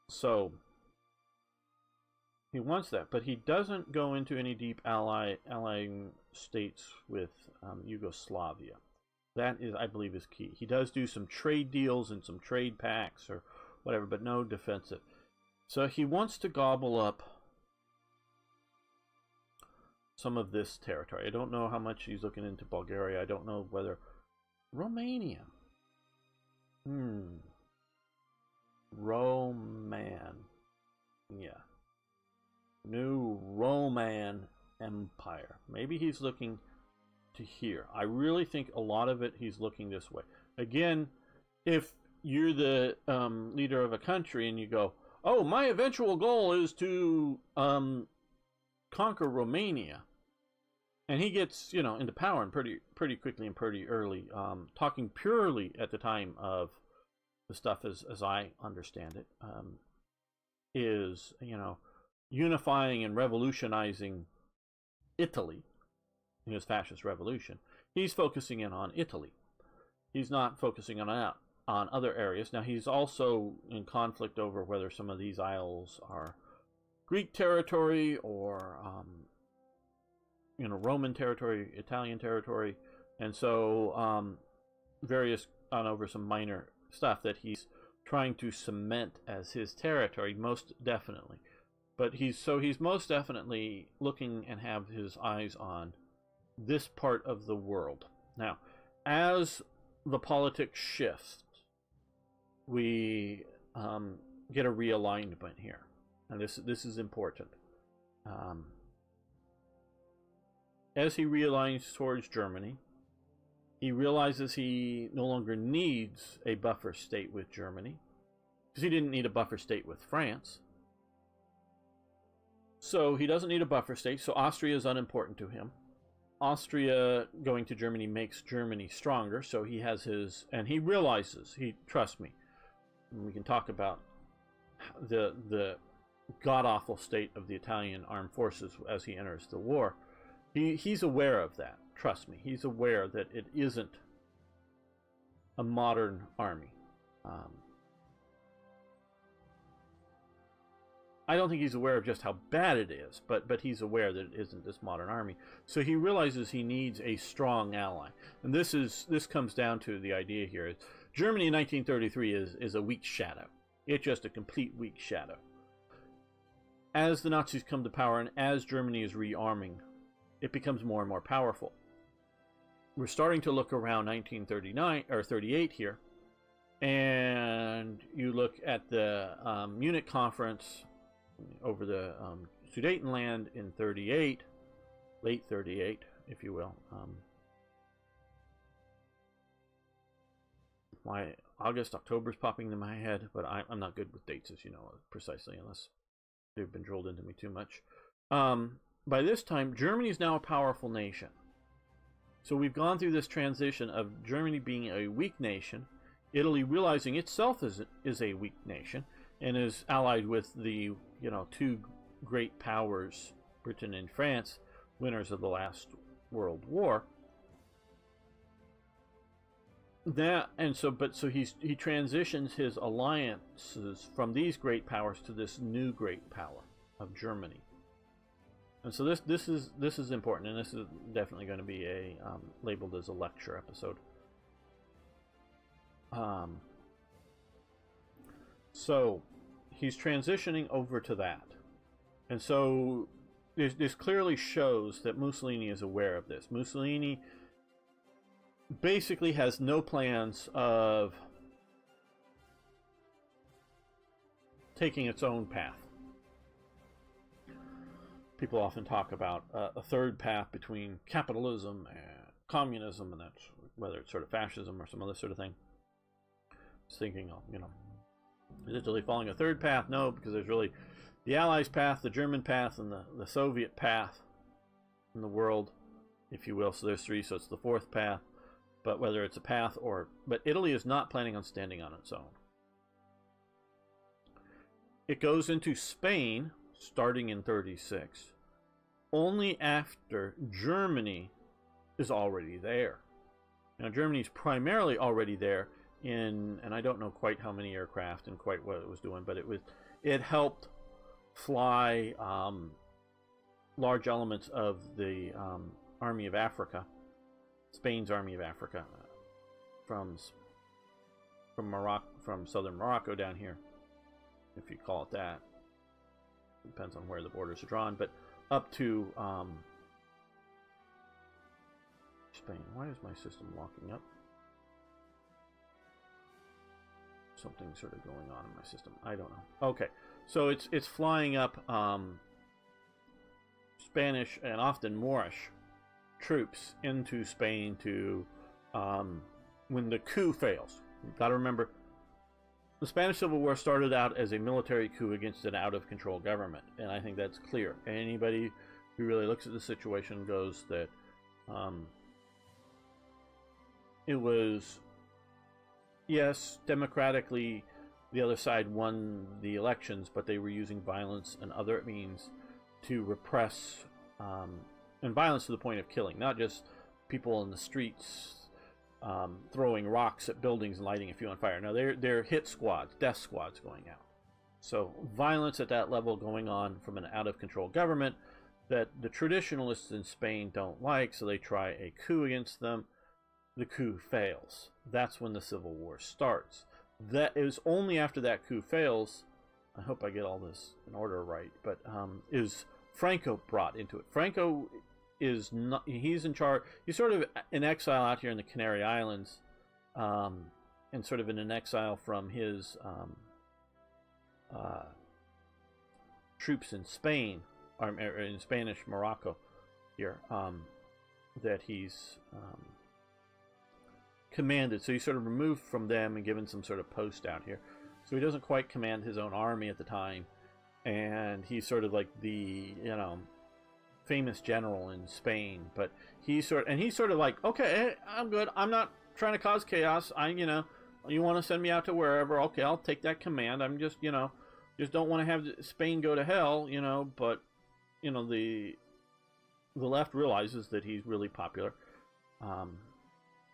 So he wants that, but he doesn't go into any deep allying states with Yugoslavia. That is, I believe, is key. He does do some trade deals and some trade pacts or whatever, but no defensive. So he wants to gobble up some of this territory. I don't know how much he's looking into Bulgaria. I don't know whether Romania. Roman. Yeah. New Roman Empire. Maybe he's looking to here. I really think a lot of it he's looking this way. Again, if you're the leader of a country and you go, oh, my eventual goal is to conquer Romania, and he gets, you know, into power and pretty quickly and pretty early, talking purely at the time of the stuff as I understand it, is, you know, unifying and revolutionizing Italy in his fascist revolution. He's focusing in on Italy. He's not focusing on other areas. Now, he's also in conflict over whether some of these isles are Greek territory or you know, Roman territory, Italian territory, and so various on over some minor stuff that he's trying to cement as his territory, most definitely. But he's most definitely looking and have his eyes on this part of the world. Now, as the politics shifts, we get a realignment here, and this is important. As he realigns towards Germany, he realizes he no longer needs a buffer state with Germany, because he didn't need a buffer state with France. So he doesn't need a buffer state, so Austria is unimportant to him. Austria going to Germany makes Germany stronger, so he has his, and he realizes, trust me, we can talk about the god-awful state of the Italian armed forces as he enters the war. He's aware of that, trust me. He's aware that it isn't a modern army. I don't think he's aware of just how bad it is, but he's aware that it isn't this modern army. So he realizes he needs a strong ally. And this comes down to the idea here. Germany in 1933 is a weak shadow. It's just a complete weak shadow. As the Nazis come to power and as Germany is rearming, it becomes more and more powerful. We're starting to look around 1939 or 38 here, and you look at the Munich conference over the Sudetenland in 38, late 38, if you will. My October's popping into my head, but I'm not good with dates, as you know, precisely, unless they've been drilled into me too much. By this time, Germany is now a powerful nation. So we've gone through this transition of Germany being a weak nation, Italy realizing itself is a weak nation, and is allied with the, you know, two great powers, Britain and France, winners of the last World War. So he transitions his alliances from these great powers to this new great power of Germany. And so this is important, and this is definitely going to be a labeled as a lecture episode. So he's transitioning over to that, and so this clearly shows that Mussolini is aware of this. Mussolini basically has no plans of taking its own path. People often talk about a third path between capitalism and communism, and that's whether it's sort of fascism or some other sort of thing. Just thinking, you know, is Italy following a third path? No, because there's really the Allies' path, the German path, and the Soviet path in the world, if you will. So there's three, so it's the fourth path. But whether it's a path but Italy is not planning on standing on its own. It goes into Spain. starting in 36, only after Germany is already there. Now, Germany's primarily already there in, and I don't know quite how many aircraft and quite what it was doing, but it helped fly large elements of the Army of Africa, Spain's Army of Africa, from Morocco, from southern Morocco down here, if you call it that. Depends on where the borders are drawn, but up to Spain. Why is my system locking up? Something sort of going on in my system. I don't know. Okay, so it's flying up Spanish and often Moorish troops into Spain to when the coup fails. You've got to remember, the Spanish Civil War started out as a military coup against an out-of-control government, and I think that's clear. Anybody who really looks at the situation goes that it was, yes, democratically, the other side won the elections, but they were using violence and other means to repress, and violence to the point of killing, not just people in the streets throwing rocks at buildings and lighting a few on fire. No, they're hit squads, death squads going out. So violence at that level going on from an out-of-control government that the traditionalists in Spain don't like, so they try a coup against them. The coup fails. That's when the Civil War starts. That is only after that coup fails, I hope I get all this in order right, but is Franco brought into it. Franco is not, he's in charge, he's sort of in exile out here in the Canary Islands, and sort of in an exile from his troops in Spain, or in Spanish Morocco here, that he's commanded. So he's sort of removed from them and given some sort of post out here. So he doesn't quite command his own army at the time, and he's sort of like the, you know, famous general in Spain. But he's sort of like, okay, hey, I'm good. I'm not trying to cause chaos. You know, you want to send me out to wherever? Okay, I'll take that command. I'm just, you know, just don't want to have Spain go to hell, you know. But you know, the left realizes that he's really popular.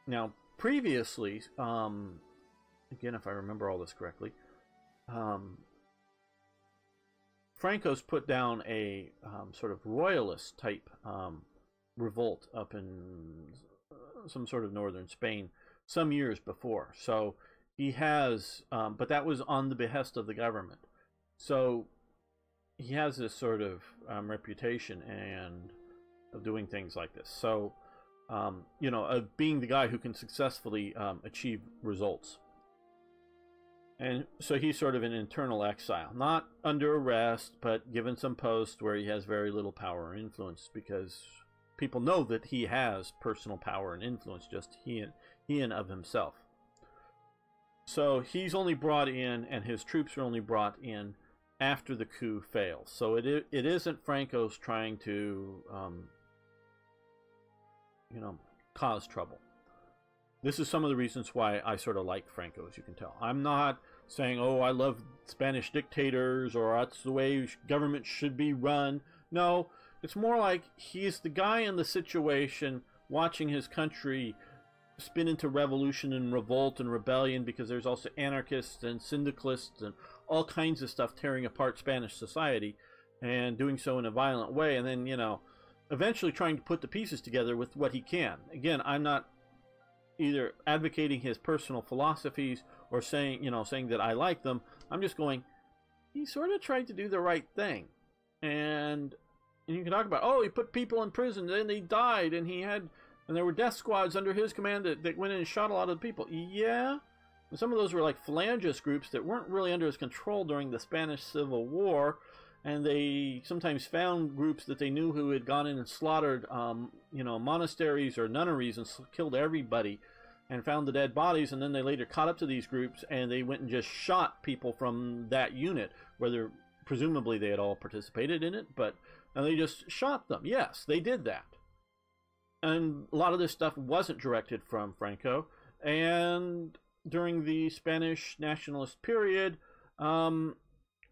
Now, previously, again, if I remember all this correctly, Franco's put down a sort of royalist type revolt up in some sort of northern Spain some years before. So he has, but that was on the behest of the government. So he has this sort of reputation and of doing things like this. So you know, of being the guy who can successfully achieve results. And so he's sort of in internal exile, not under arrest, but given some post where he has very little power or influence, because people know that he has personal power and influence, just he and of himself. So he's only brought in, and his troops are only brought in after the coup fails. So it isn't Franco's trying to you know, cause trouble. This is some of the reasons why I sort of like Franco, as you can tell. I'm not saying, oh, I love Spanish dictators, or that's the way government should be run. No, it's more like he's the guy in the situation watching his country spin into revolution and revolt and rebellion, because there's also anarchists and syndicalists and all kinds of stuff tearing apart Spanish society, and doing so in a violent way, and then, you know, eventually trying to put the pieces together with what he can. Again, I'm not either advocating his personal philosophies or saying, you know, saying that I like them. I'm just going, he sort of tried to do the right thing. And you can talk about, oh, he put people in prison, then they died, and there were death squads under his command that went in and shot a lot of people. Yeah, and some of those were like phalangist groups that weren't really under his control during the Spanish Civil War. And they sometimes found groups that they knew who had gone in and slaughtered, you know, monasteries or nunneries and killed everybody, and found the dead bodies. And then they later caught up to these groups, and they went and just shot people from that unit, whether presumably they had all participated in it, but and they just shot them. Yes, they did that. And a lot of this stuff wasn't directed from Franco. And during the Spanish nationalist period,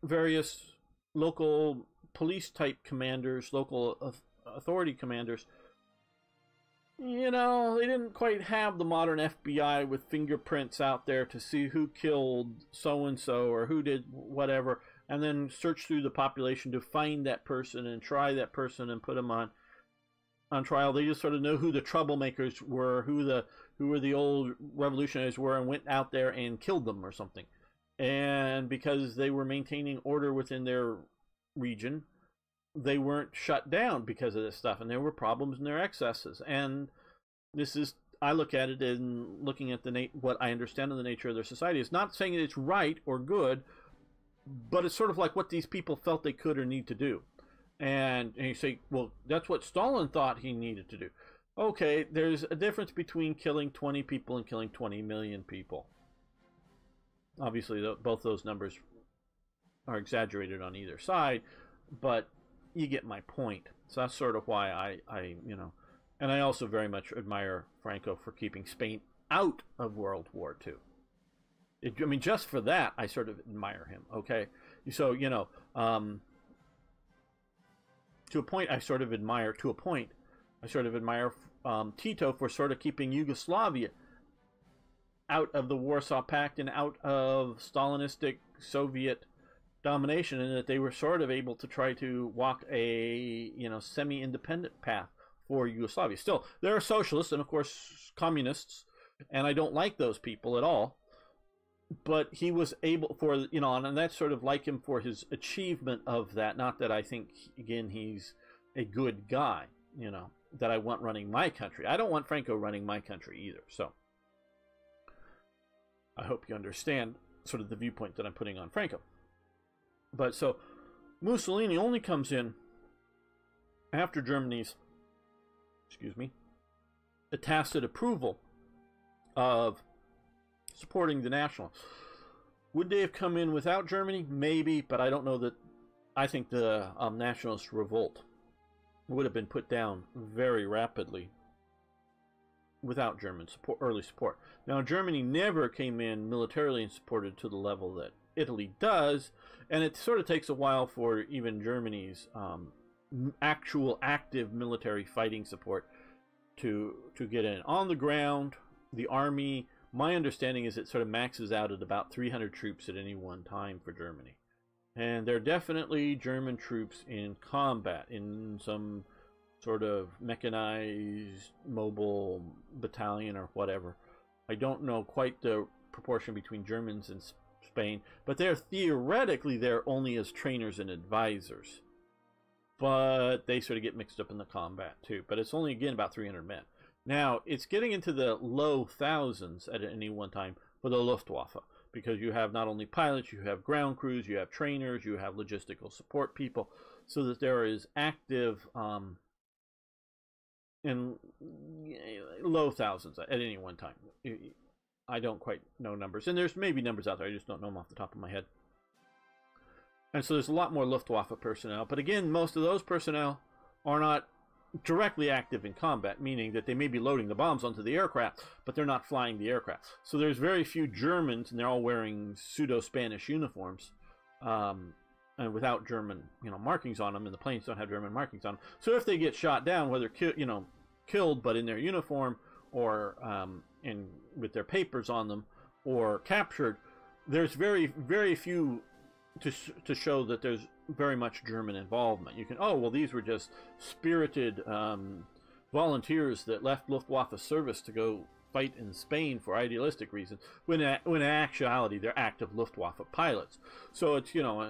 various local police type commanders, local authority commanders, you know, they didn't quite have the modern FBI with fingerprints out there to see who killed so-and-so or who did whatever, and then search through the population to find that person and try that person and put them on trial. They just sort of know who the troublemakers were, who were the old revolutionaries were, and went out there and killed them or something. And because they were maintaining order within their region, they weren't shut down because of this stuff, and there were problems in their excesses. And this is, I look at it in looking at what I understand of the nature of their society. It's not saying it's right or good, but it's sort of like what these people felt they could or need to do. And you say, well, that's what Stalin thought he needed to do. Okay, there's a difference between killing 20 people and killing 20 million people. Obviously, both those numbers are exaggerated on either side, but you get my point. So that's sort of why I you know, and I also very much admire Franco for keeping Spain out of World War II. I mean, just for that, I sort of admire him, okay? So, you know, to a point, I sort of admire Tito for sort of keeping Yugoslavia out of the Warsaw Pact and out of Stalinistic Soviet domination, and that they were sort of able to try to walk a, you know, semi-independent path for Yugoslavia. Still, there are socialists and, of course, communists, and I don't like those people at all. But he was able, for, you know, and that's sort of like him for his achievement of that. Not that I think, again, he's a good guy, you know, that I want running my country. I don't want Franco running my country either. So I hope you understand sort of the viewpoint that I'm putting on Franco. But so Mussolini only comes in after Germany's, the tacit approval of supporting the nationalists. Would they have come in without Germany? Maybe, but I don't know that. I think the nationalist revolt would have been put down very rapidly without German support, early support. Now, Germany never came in militarily and supported to the level that Italy does, and it sort of takes a while for even Germany's actual active military fighting support to get in. On the ground, the army, my understanding is it sort of maxes out at about 300 troops at any one time for Germany. And there are definitely German troops in combat, in some sort of mechanized mobile battalion or whatever. I don't know quite the proportion between Germans and Spain, but they're theoretically there only as trainers and advisors. But they sort of get mixed up in the combat too. But it's only, again, about 300 men. Now, it's getting into the low thousands at any one time for the Luftwaffe, because you have not only pilots, you have ground crews, you have trainers, you have logistical support people, so that there is active in low thousands at any one time. I don't quite know numbers, and there's maybe numbers out there, I just don't know them off the top of my head. And so there's a lot more Luftwaffe personnel, but again, most of those personnel are not directly active in combat, meaning that they may be loading the bombs onto the aircraft, but they're not flying the aircraft. So there's very few Germans, and they're all wearing pseudo-Spanish uniforms, and without German, you know, markings on them, and the planes don't have German markings on them. So if they get shot down, whether killed but in their uniform, or with their papers on them, or captured, there's very, very few to show that there's very much German involvement. You can, oh, well, these were just spirited volunteers that left Luftwaffe service to go fight in Spain for idealistic reasons, when in actuality they're active Luftwaffe pilots. So it's, you know,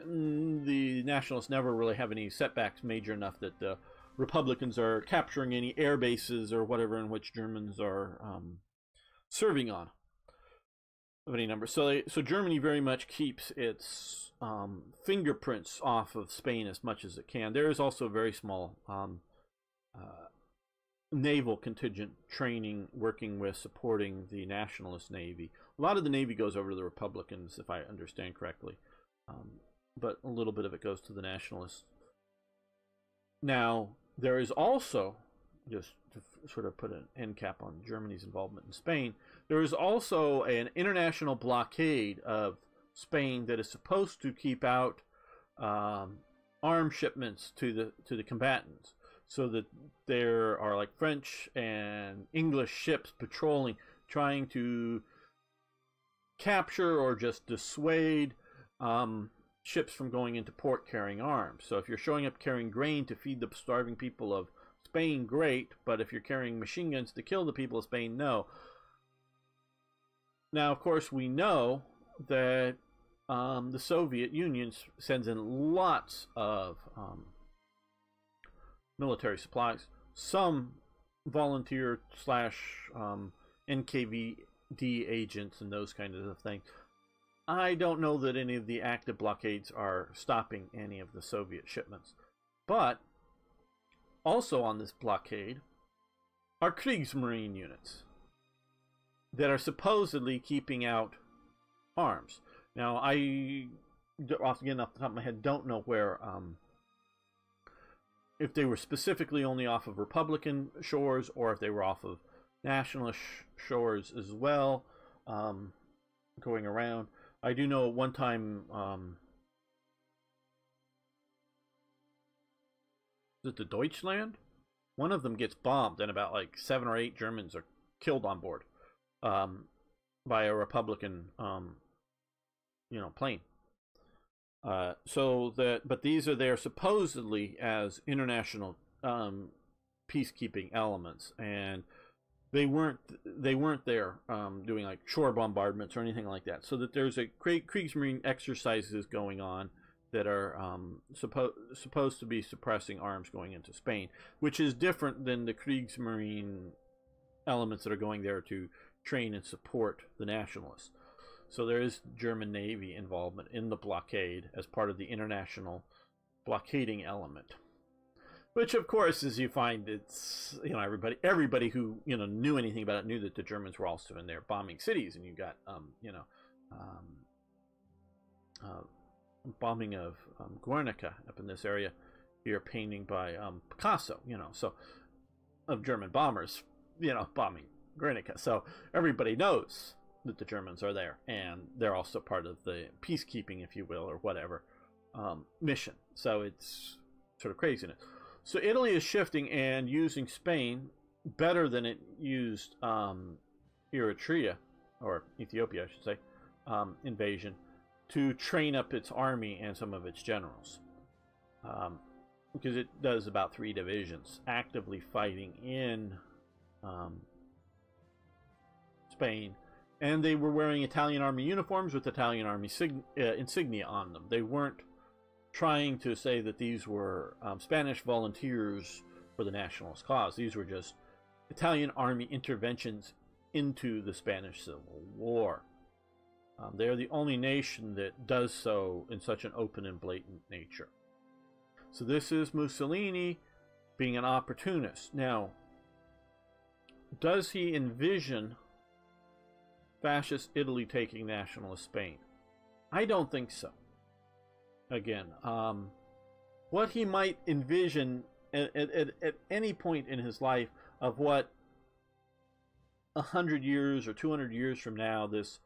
the nationalists never really have any setbacks major enough that the Republicans are capturing any air bases or whatever in which Germans are serving on of any number. So Germany very much keeps its fingerprints off of Spain as much as it can. There is also a very small naval contingent training, working with, supporting the nationalist navy. A lot of the navy goes over to the Republicans, if I understand correctly, but a little bit of it goes to the nationalists. Now, there is also, just to sort of put an end cap on Germany's involvement in Spain, there is also an international blockade of Spain that is supposed to keep out arm shipments to the combatants, so that there are like French and English ships patrolling, trying to capture or just dissuade ships from going into port carrying arms. So if you're showing up carrying grain to feed the starving people of Spain, great, but if you're carrying machine guns to kill the people of Spain, no. Now, of course, we know that the Soviet Union sends in lots of military supplies, some volunteer slash NKVD agents and those kinds of things. I don't know that any of the active blockades are stopping any of the Soviet shipments. But also on this blockade are Kriegsmarine units that are supposedly keeping out arms. Now, I, off the top of my head, don't know where, if they were specifically only off of Republican shores or if they were off of nationalist shores as well, going around. I do know one time, is it the Deutschland? One of them gets bombed and about like 7 or 8 Germans are killed on board by a Republican plane. But these are there supposedly as international peacekeeping elements, and they weren't there doing like shore bombardments or anything like that. So that there's a great Kriegsmarine exercises going on that are supposed to be suppressing arms going into Spain, which is different than the Kriegsmarine elements that are going there to train and support the nationalists. So there is German Navy involvement in the blockade as part of the international blockading element. Which, of course, as you find, it's, everybody who, knew anything about it knew that the Germans were also in there bombing cities. And you got, bombing of Guernica up in this area here, painting by Picasso, so, of German bombers, bombing Guernica. So everybody knows that the Germans are there, and they're also part of the peacekeeping, if you will, or whatever, mission. So it's sort of craziness. So Italy is shifting and using Spain better than it used Eritrea, or Ethiopia, I should say, invasion, to train up its army and some of its generals. Because it does about 3 divisions actively fighting in Spain. And they were wearing Italian army uniforms with Italian army insignia on them. They weren't trying to say that these were Spanish volunteers for the nationalist cause. These were just Italian army interventions into the Spanish Civil War. They're the only nation that does so in such an open and blatant nature. So this is Mussolini being an opportunist. Now, does he envision fascist Italy taking nationalist Spain? I don't think so. Again, what he might envision at any point in his life of what 100 years or 200 years from now this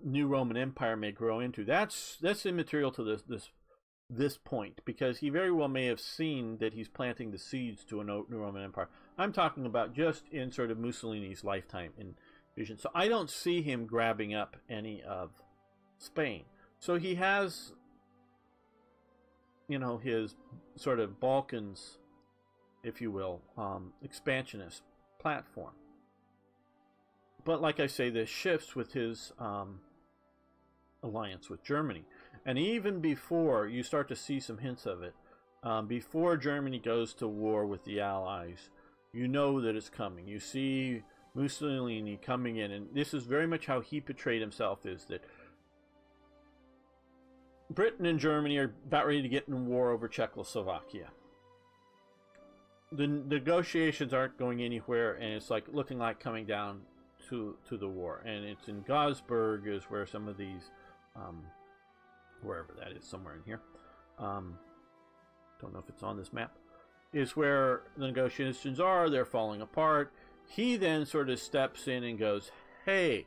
new Roman Empire may grow into, that's immaterial to this point, because he very well may have seen that he's planting the seeds to a new Roman Empire. I'm talking about just in sort of Mussolini's lifetime in vision. So I don't see him grabbing up any of Spain. So he has, his sort of Balkans, if you will, expansionist platform. But like I say, this shifts with his alliance with Germany. And even before, you start to see some hints of it, before Germany goes to war with the Allies, you know that it's coming. You see Mussolini coming in, and this is very much how he portrayed himself, is that Britain and Germany are about ready to get in war over Czechoslovakia. The negotiations aren't going anywhere, and it's like looking like coming down to the war. And it's in Gosberg is where some of these, wherever that is, somewhere in here, don't know if it's on this map, is where the negotiations are. They're falling apart. He then sort of steps in and goes, hey,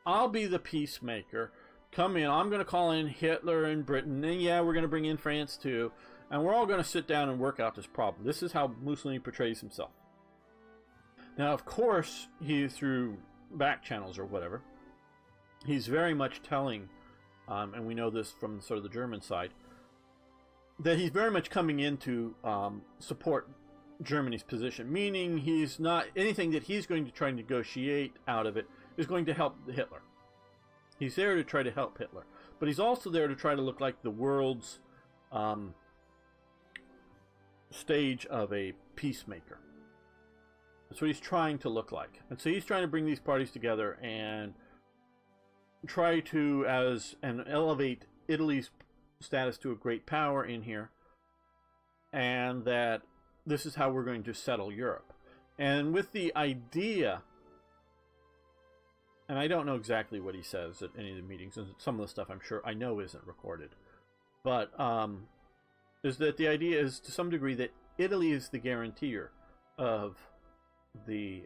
I'll be the peacemaker. come in. I'm going to call in Hitler and Britain, and yeah, we're going to bring in France too, and we're all going to sit down and work out this problem. This is how Mussolini portrays himself. Now, of course, he, through back channels or whatever, he's very much telling, and we know this from sort of the German side, that he's very much coming in to support Germany's position, meaning he's not, anything that he's going to try and negotiate out of it is going to help Hitler. He's there to try to help Hitler, but he's also there to try to look like the world's stage of a peacemaker. That's what he's trying to look like. And so he's trying to bring these parties together and try to elevate Italy's status to a great power in here, and that this is how we're going to settle Europe. And with the idea, and I don't know exactly what he says at any of the meetings, and some of the stuff I'm sure I know isn't recorded, but is that the idea is to some degree that Italy is the guarantor of the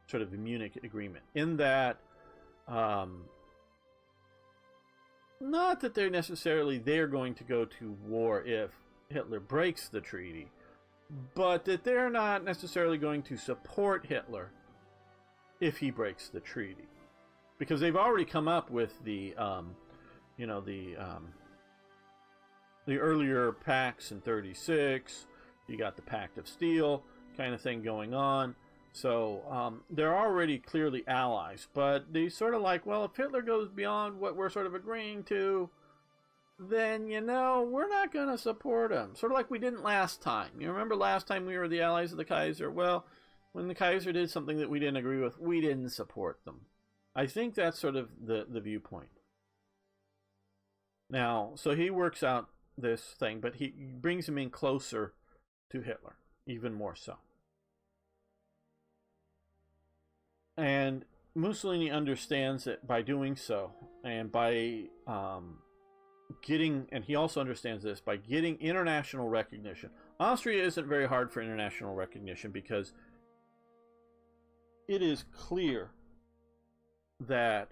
sort of the Munich agreement, in that not that they're going to go to war if Hitler breaks the treaty, but that they're not necessarily going to support Hitler if he breaks the treaty, because they've already come up with the the earlier pacts in '36. You got the Pact of Steel kind of thing going on. So they're already clearly allies, but they sort of like, well, if Hitler goes beyond what we're sort of agreeing to, then, you know, we're not going to support him. Sort of like we didn't last time. You remember last time we were the allies of the Kaiser? Well, when the Kaiser did something that we didn't agree with, we didn't support them. I think that's sort of the viewpoint. Now, so he works out this thing, but he brings him in closer to Hitler, even more so. And Mussolini understands that by doing so, and by and he also understands this, by getting international recognition. Austria isn't very hard for international recognition, because it is clear that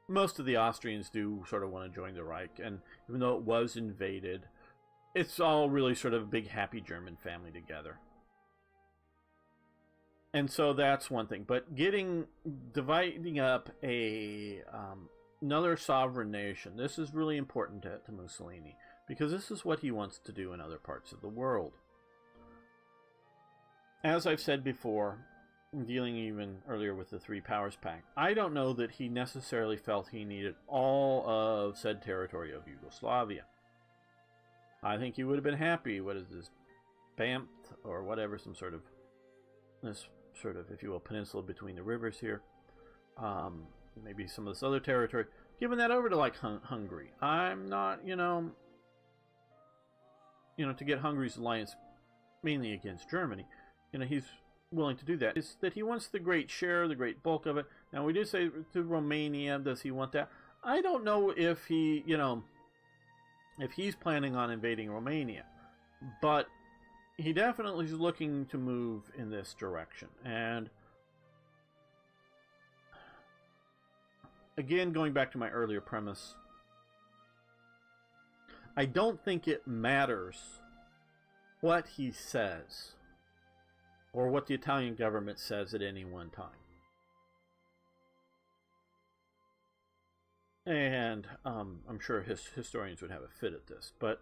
most of the Austrians do sort of want to join the Reich, and even though it was invaded, it's all really sort of a big happy German family together. And so that's one thing. But dividing up another sovereign nation, this is really important to Mussolini, because this is what he wants to do in other parts of the world. As I've said before, dealing even earlier with the Three Powers Pact, I don't know that he necessarily felt he needed all of said territory of Yugoslavia. I think he would have been happy, what is this, Banff or whatever, some sort of, this sort of, if you will, peninsula between the rivers here, maybe some of this other territory, giving that over to like Hungary. I'm not, to get Hungary's alliance mainly against Germany, he's willing to do that. It's that he wants the great share, the great bulk of it. Now, we did say to Romania, does he want that? I don't know if he, if he's planning on invading Romania, but he definitely is looking to move in this direction. And again, going back to my earlier premise, I don't think it matters what he says or what the Italian government says at any one time. And I'm sure historians would have a fit at this, but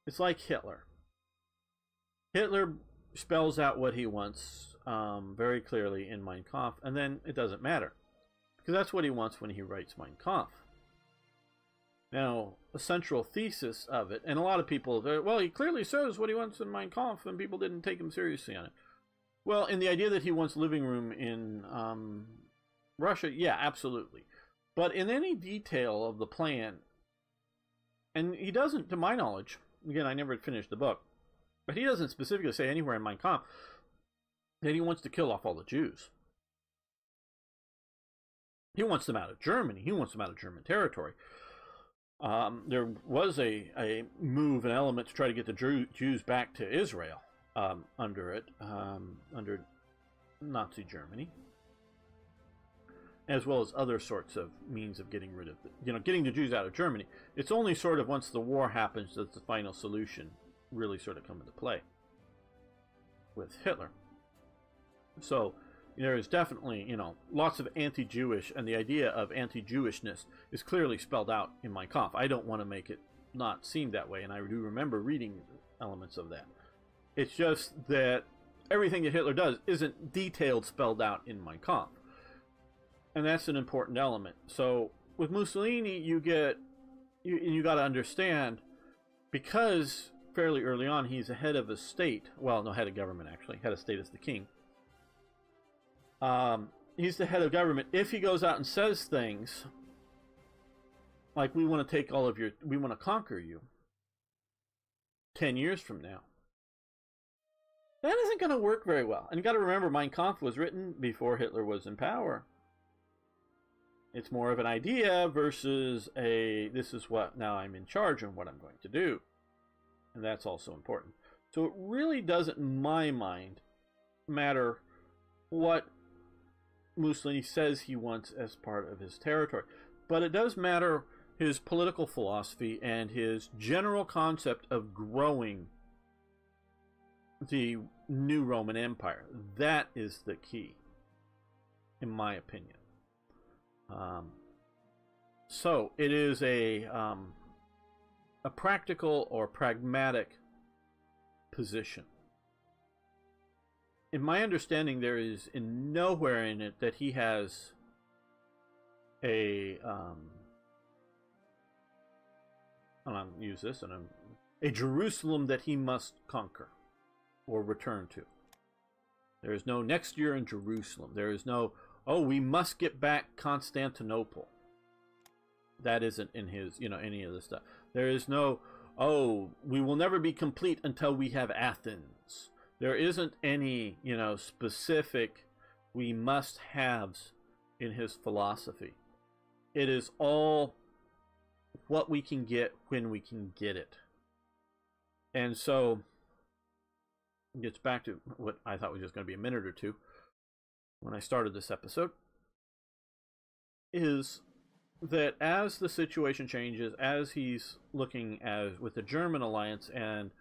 it's like Hitler. Hitler spells out what he wants very clearly in Mein Kampf, and then it doesn't matter, because that's what he wants when he writes Mein Kampf. Now, the central thesis of it, and a lot of people, well, he clearly says what he wants in Mein Kampf, and people didn't take him seriously on it. Well, in the idea that he wants living room in Russia, yeah, absolutely. But in any detail of the plan, and he doesn't, to my knowledge, again, I never finished the book, but he doesn't specifically say anywhere in Mein Kampf that he wants to kill off all the Jews. He wants them out of Germany. He wants them out of German territory. There was a move, an element to try to get the Jews back to Israel under Nazi Germany. as well as other sorts of means of getting rid of getting the Jews out of Germany. It's only sort of once the war happens that the final solution really sort of come into play with Hitler. So there is definitely, lots of anti-Jewish, and the idea of anti-Jewishness is clearly spelled out in Mein Kampf. I don't want to make it not seem that way, and I do remember reading elements of that. It's just that everything that Hitler does isn't detailed, spelled out in Mein Kampf. And that's an important element. So with Mussolini, you got to understand, because fairly early on he's a head of a state. Well, no, head of government actually. Head of state is the king. He's the head of government. If he goes out and says things like, we want to take all of your, we want to conquer you 10 years from now, that isn't going to work very well. And you got to remember, Mein Kampf was written before Hitler was in power. It's more of an idea versus a, this is what, now I'm in charge and what I'm going to do. And that's also important. So it really doesn't, in my mind, matter what Mussolini says he wants as part of his territory. But it does matter his political philosophy and his general concept of growing the new Roman Empire. That is the key, in my opinion. So it is a practical or pragmatic position. In my understanding, there is nowhere in it that he has a Jerusalem that he must conquer or return to. There is no next year in Jerusalem. There is no, oh, we must get back Constantinople. That isn't in his, any of this stuff. There is no, oh, we will never be complete until we have Athens. There isn't any, specific we must haves in his philosophy. It is all what we can get when we can get it. And so it gets back to what I thought was just going to be a minute or two when I started this episode, is that as the situation changes, as he's looking with the German alliance, and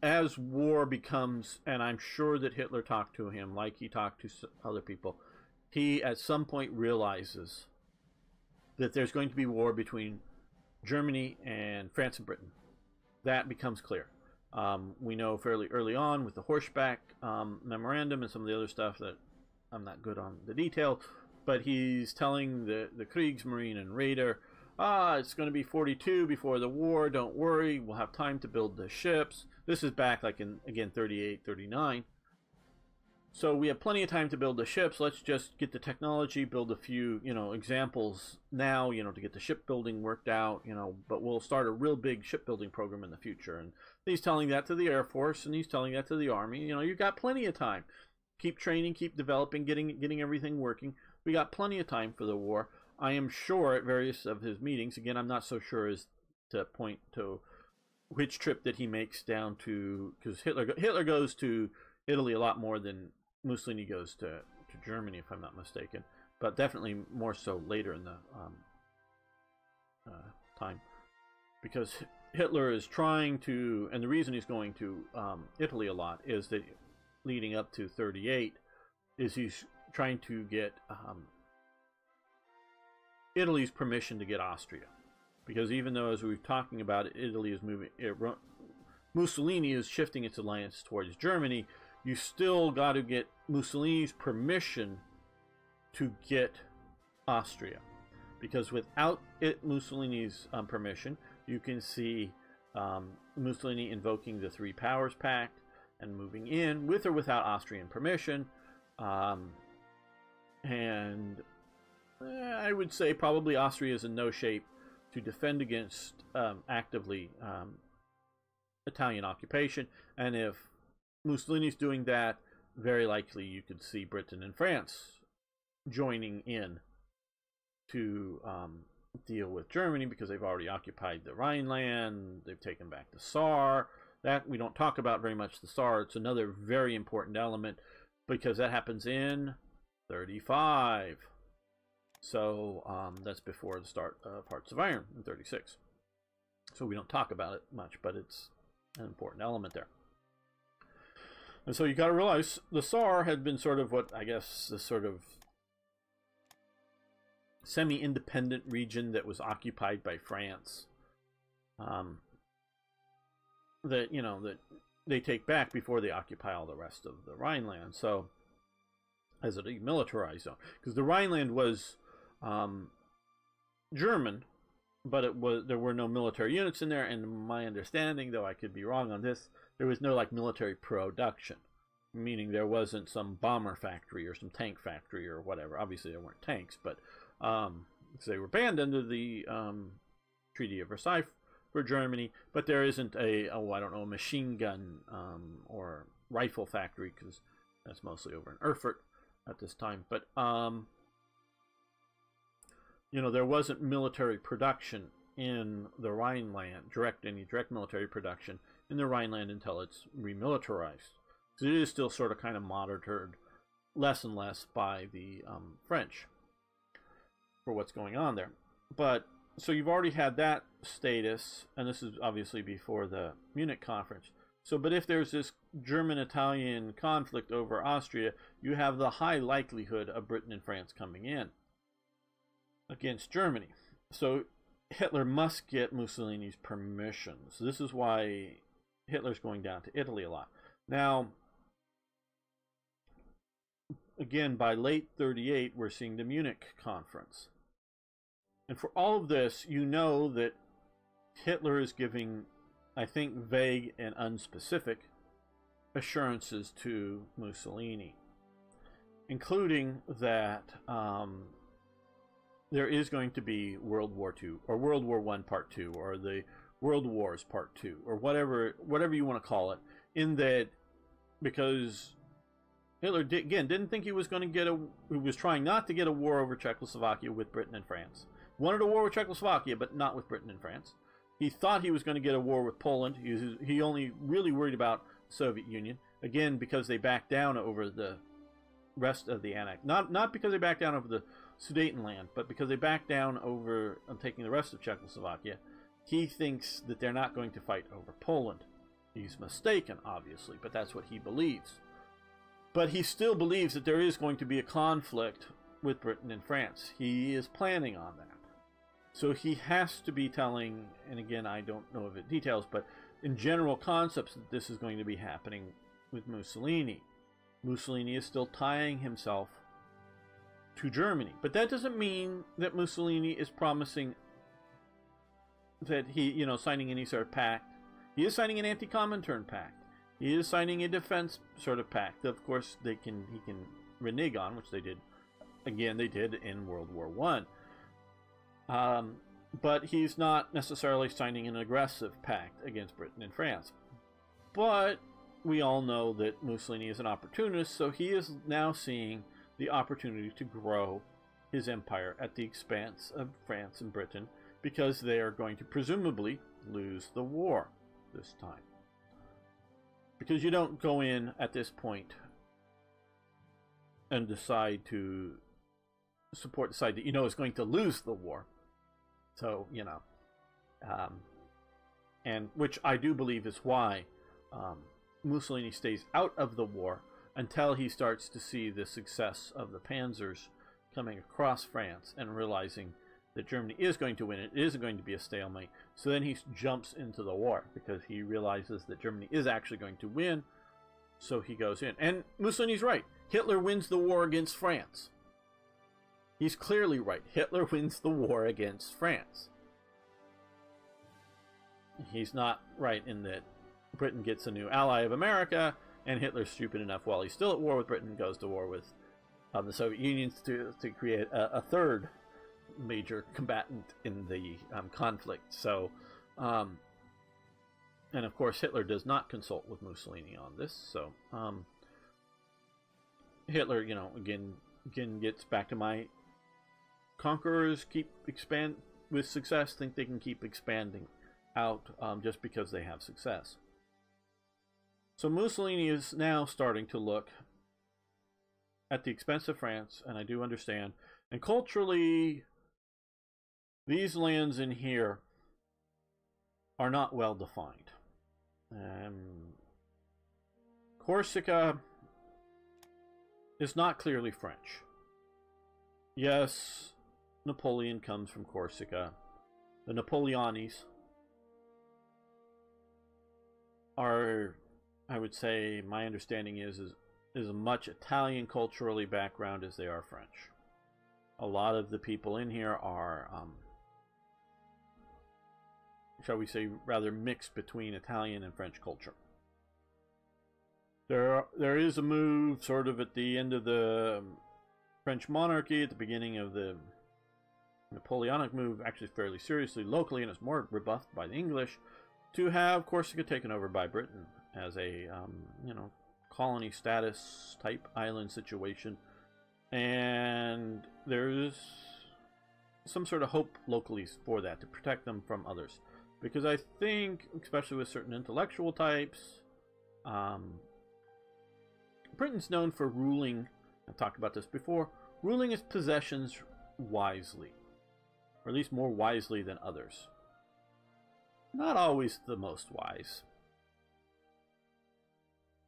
as war becomes, and I'm sure that Hitler talked to him like he talked to other people, he at some point realizes that there's going to be war between Germany and France and Britain. That becomes clear. We know fairly early on with the Horseback memorandum and some of the other stuff that I'm not good on the detail, but he's telling the Kriegsmarine and Raider, it's going to be 42 before the war, don't worry, we'll have time to build the ships. This is back like in, again, 38, 39. So we have plenty of time to build the ships. Let's just get the technology, build a few, examples now, to get the shipbuilding worked out, but we'll start a real big shipbuilding program in the future. And he's telling that to the Air Force, and he's telling that to the Army. You've got plenty of time. Keep training, keep developing, getting everything working. We got plenty of time for the war. I am sure at various of his meetings, again, I'm not so sure as to point to which trip that he makes down to, because Hitler goes to Italy a lot more than Mussolini goes to Germany, if I'm not mistaken, but definitely more so later in the time, because Hitler is trying to, and the reason he's going to Italy a lot is that leading up to 38 is he's trying to get Italy's permission to get Austria, because even though, as we were talking about, Italy is moving, Mussolini is shifting its alliance towards Germany, you still got to get Mussolini's permission to get Austria, because without Mussolini's permission, you can see Mussolini invoking the Three Powers Pact and moving in with or without Austrian permission, and I would say probably Austria is in no shape to defend against actively Italian occupation, and if Mussolini's doing that, very likely you could see Britain and France joining in to deal with Germany, because they've already occupied the Rhineland, they've taken back the Saar. That we don't talk about very much, the Saar. It's another very important element, because that happens in 35. So that's before the start of Hearts of Iron in 36. So we don't talk about it much, but it's an important element there. And so you got to realize the Saar had been sort of what I guess the sort of semi-independent region that was occupied by France. That that they take back before they occupy all the rest of the Rhineland. So as a demilitarized zone, because the Rhineland was German, but there were no military units in there, and my understanding, though I could be wrong on this, there was no like military production, meaning there wasn't some bomber factory or some tank factory or whatever. Obviously there weren't tanks, but they were banned under the Treaty of Versailles for Germany, but there isn't a machine gun or rifle factory, because that's mostly over in Erfurt at this time. But there wasn't military production in the Rhineland, any direct military production in the Rhineland until it's remilitarized. So it is still sort of kind of monitored less and less by the French for what's going on there. But so you've already had that status, and this is obviously before the Munich conference. So, but if there's this German-Italian conflict over Austria, you have the high likelihood of Britain and France coming in against Germany. So Hitler must get Mussolini's permission. So this is why Hitler's going down to Italy a lot. Now, again, by late 38, we're seeing the Munich conference. And for all of this, you know that Hitler is giving, I think, vague and unspecific assurances to Mussolini, including that there is going to be World War II, or World War I Part 2, or the World Wars Part 2, or whatever you want to call it, in that, because Hitler, didn't think he was going to get he was trying not to get a war over Czechoslovakia with Britain and France. Wanted a war with Czechoslovakia, but not with Britain and France. He thought he was going to get a war with Poland. He only really worried about the Soviet Union, again, because they backed down over the rest of the annex. Not because they backed down over the Sudetenland, but because they backed down over taking the rest of Czechoslovakia. He thinks that they're not going to fight over Poland. He's mistaken, obviously, but that's what he believes. But he still believes that there is going to be a conflict with Britain and France. He is planning on that. So he has to be telling, and again, I don't know of the details, but in general concepts, that this is going to be happening with Mussolini. Mussolini is still tying himself to Germany. But that doesn't mean that Mussolini is promising that he, signing any sort of pact. He is signing an anti-Comintern pact. He is signing a defense sort of pact. Of course, he can renege on, which they did. Again, they did in World War I. But he's not necessarily signing an aggressive pact against Britain and France. But we all know that Mussolini is an opportunist, so he is now seeing the opportunity to grow his empire at the expense of France and Britain, because they are going to presumably lose the war this time. Because you don't go in at this point and decide to support the side that is going to lose the war. So, and which I do believe is why Mussolini stays out of the war until he starts to see the success of the panzers coming across France and realizing that Germany is going to win. It isn't going to be a stalemate. So then he jumps into the war because he realizes that Germany is actually going to win. So he goes in. And Mussolini's right. Hitler wins the war against France. He's clearly right. Hitler wins the war against France. He's not right in that Britain gets a new ally of America, and Hitler's stupid enough while he's still at war with Britain goes to war with the Soviet Union to create a third major combatant in the conflict. So, and of course Hitler does not consult with Mussolini on this. So Hitler, again gets back to my conquerors expand with success, think they can keep expanding out just because they have success. So Mussolini is now starting to look at the expense of France, and I do understand. And culturally, these lands in here are not well defined. Corsica is not clearly French. Yes, Napoleon comes from Corsica. The Napoleonis are, I would say, my understanding is as much Italian culturally background as they are French. A lot of the people in here are, shall we say, rather mixed between Italian and French culture. There is a move sort of at the end of the French monarchy, at the beginning of the Napoleonic move, actually fairly seriously locally, and it's more rebuffed by the English, to have Corsica taken over by Britain as a colony status type island situation. And there's some sort of hope locally for that, to protect them from others, because I think, especially with certain intellectual types, Britain's known for ruling, I've talked about this before, ruling its possessions wisely, or at least more wisely than others. Not always the most wise.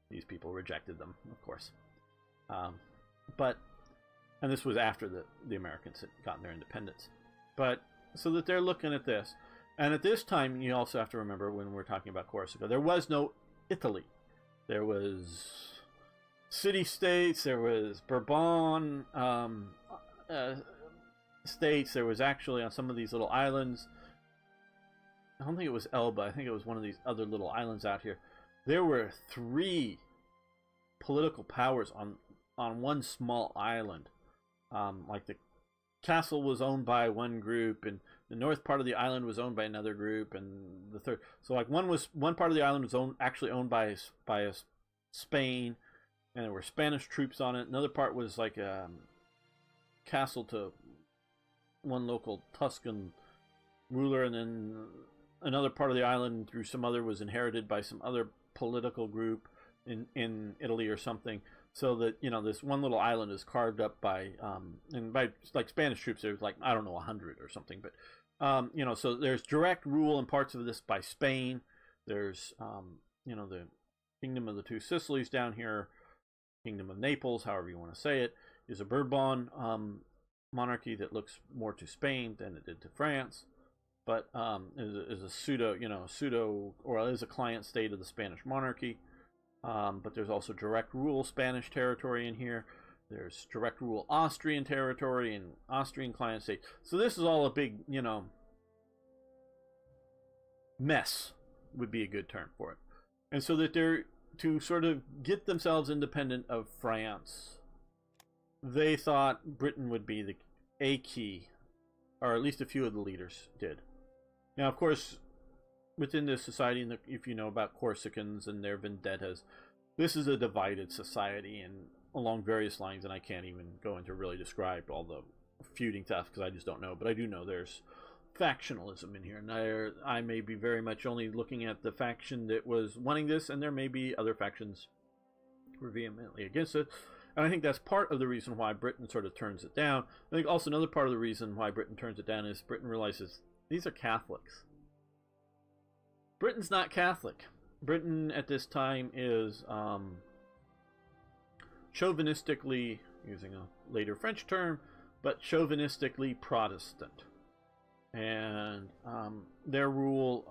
These people rejected them, of course. And this was after the Americans had gotten their independence. But, so that they're looking at this. And at this time, you also have to remember, when we're talking about Corsica, there was no Italy. There was city-states, there was Bourbon states, there was actually on some of these little islands, I don't think it was Elba, I think it was one of these other little islands out here, there were 3 political powers on one small island. Like the castle was owned by one group, and the north part of the island was owned by another group, and the third, so like one part of the island was actually owned by Spain, and there were Spanish troops on it. Another part was like a castle to one local Tuscan ruler, and then another part of the island through some other was inherited by some other political group in Italy or something. So that, this one little island is carved up by and by like Spanish troops. There's like, I don't know, 100 or something, but so there's direct rule in parts of this by Spain. There's the Kingdom of the Two Sicilies down here, Kingdom of Naples, however you want to say it, is a Bourbon monarchy that looks more to Spain than it did to France, but is a pseudo, or is a client state of the Spanish monarchy. But there's also direct rule Spanish territory in here. There's direct rule Austrian territory and Austrian client state. So this is all a big, mess would be a good term for it. And so that they're, to sort of get themselves independent of France, they thought Britain would be a key, or at least a few of the leaders did. Now, of course, within this society, if you know about Corsicans and their vendettas, this is a divided society and along various lines, and I can't even go into really describe all the feuding stuff because I just don't know, but I do know there's factionalism in here, and I may be very much only looking at the faction that was wanting this, and there may be other factions who are vehemently against it, and I think that's part of the reason why Britain sort of turns it down. I think also another part of the reason why Britain turns it down is Britain realizes these are Catholics. Britain's not Catholic. Britain at this time is chauvinistically, using a later French term, but chauvinistically Protestant. And their rule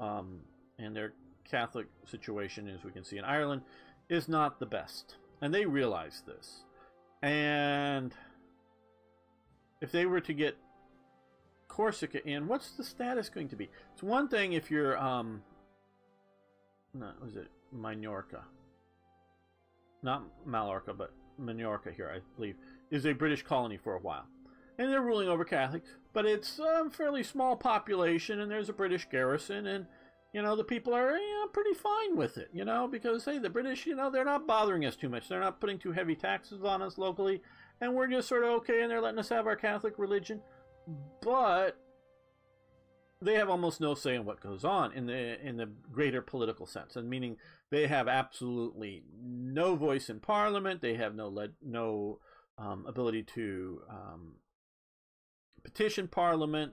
and their Catholic situation, as we can see in Ireland, is not the best. And they realize this. And if they were to get Corsica in, what's the status going to be? It's one thing if you're was it Minorca? Not Mallorca, but Minorca here, I believe, is a British colony for a while. And they're ruling over Catholics, but it's a fairly small population, and there's a British garrison, and, the people are, pretty fine with it, because, hey, the British, they're not bothering us too much. They're not putting too heavy taxes on us locally, and we're just sort of okay, and they're letting us have our Catholic religion. But they have almost no say in what goes on in the greater political sense, and meaning they have absolutely no voice in Parliament. They have no ability to petition Parliament.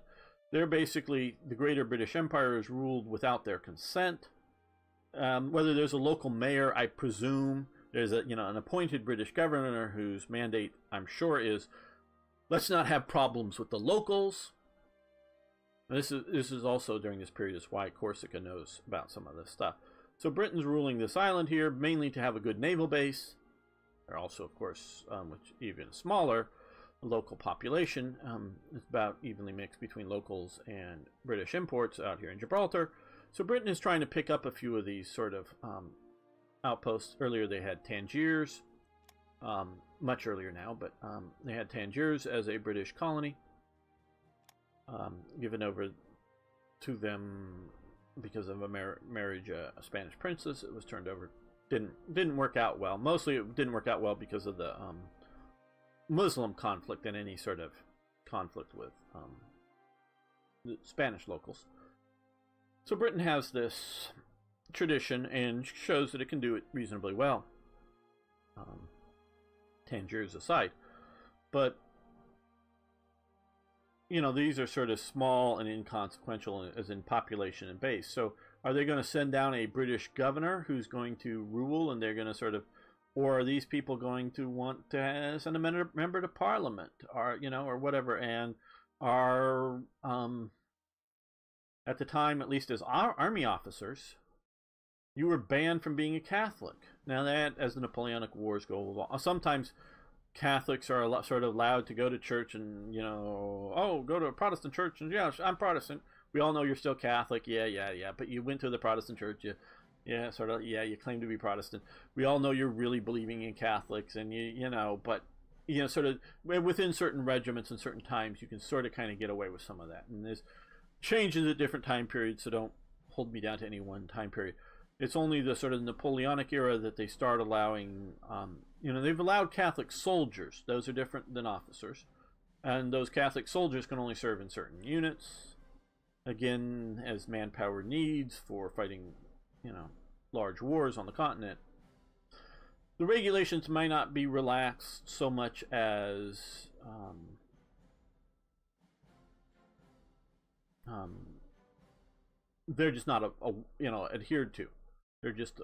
They're basically, the Greater British Empire is ruled without their consent. Whether there's a local mayor, I presume there's an appointed British governor whose mandate, I'm sure, is let's not have problems with the locals. And this is also during this period is why Corsica knows about some of this stuff. So Britain's ruling this island here mainly to have a good naval base. They're also, of course, which even smaller local population. It's about evenly mixed between locals and British imports out here in Gibraltar. So Britain is trying to pick up a few of these sort of outposts. Earlier they had Tangiers, much earlier now, but they had Tangiers as a British colony, given over to them because of a marriage, a Spanish princess. It was turned over. Didn't work out well. Mostly it didn't work out well because of the Muslim conflict and any sort of conflict with the Spanish locals. So Britain has this tradition and shows that it can do it reasonably well, Tangiers aside. But these are sort of small and inconsequential as in population and base. So are they going to send down a British governor who's going to rule, and they're going to sort of, or are these people going to want to send a member to Parliament, or or whatever, and are at the time, at least as army officers, you were banned from being a Catholic. Now that, as the Napoleonic Wars go on, sometimes Catholics are sort of allowed to go to church and, oh, go to a Protestant church, and yeah, I'm Protestant. We all know you're still Catholic. Yeah. But you went to the Protestant church. You claim to be Protestant. We all know you're really believing in Catholics, and but sort of within certain regiments and certain times, you can sort of kind of get away with some of that. And there's changes at different time periods, so don't hold me down to any one time period. It's only the sort of Napoleonic era that they start allowing, they've allowed Catholic soldiers. Those are different than officers. And those Catholic soldiers can only serve in certain units. Again, as manpower needs for fighting, large wars on the continent. The regulations might not be relaxed so much as they're just not adhered to. They're just,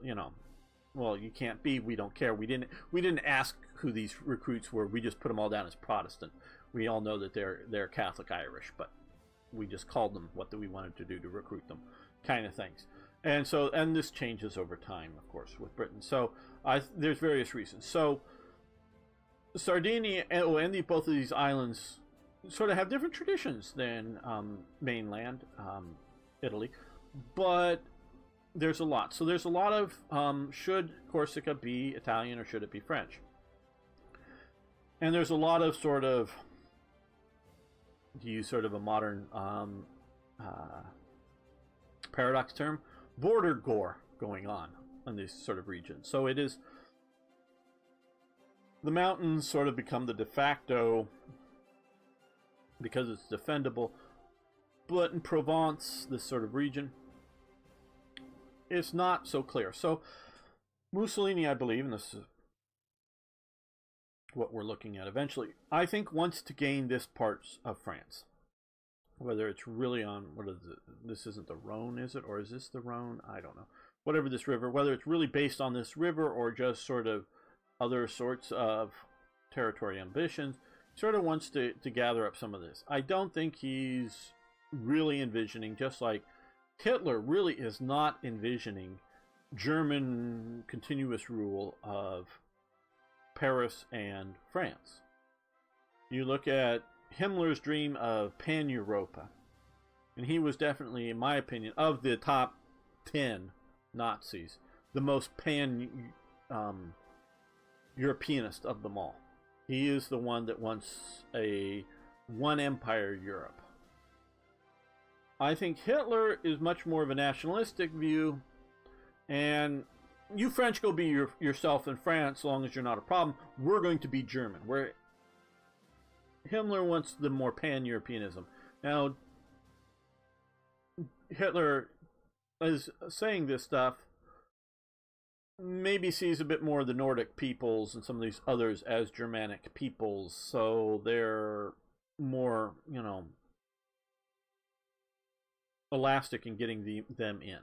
well, you can't be, we don't care. We didn't ask who these recruits were. We just put them all down as Protestant. We all know that they're Catholic Irish, but we just called them what we wanted to do to recruit them, kind of things. And so, and this changes over time, of course, with Britain. So there's various reasons. So Sardinia and both of these islands sort of have different traditions than mainland Italy, but there's a lot. So there's a lot of should Corsica be Italian or should it be French? And there's a lot of sort of, to use sort of a modern paradox term, border gore going on in these sort of regions. So it is, the mountains sort of become the de facto because it's defendable, but in Provence, this sort of region, it's not so clear. So Mussolini, I believe, and this is what we're looking at eventually, I think wants to gain this parts of France. Whether it's really on, what is it? This isn't the Rhone, is it? Or is this the Rhone? I don't know. Whatever this river, whether it's really based on this river or just sort of other sorts of territory ambitions, sort of wants to gather up some of this. I don't think he's really envisioning, just like Hitler really is not envisioning German continuous rule of Paris and France. You look at Himmler's dream of Pan-Europa, and he was definitely, in my opinion, of the top 10 Nazis, the most pan-Europeanist of them all. He is the one that wants a one empire Europe. I think Hitler is much more of a nationalistic view, and you French go be yourself in France as long as you're not a problem. We're going to be German. Where Himmler wants the more pan-Europeanism. Now, Hitler is saying this stuff maybe sees a bit more of the Nordic peoples and some of these others as Germanic peoples, so they're more, you know, elastic in getting them in.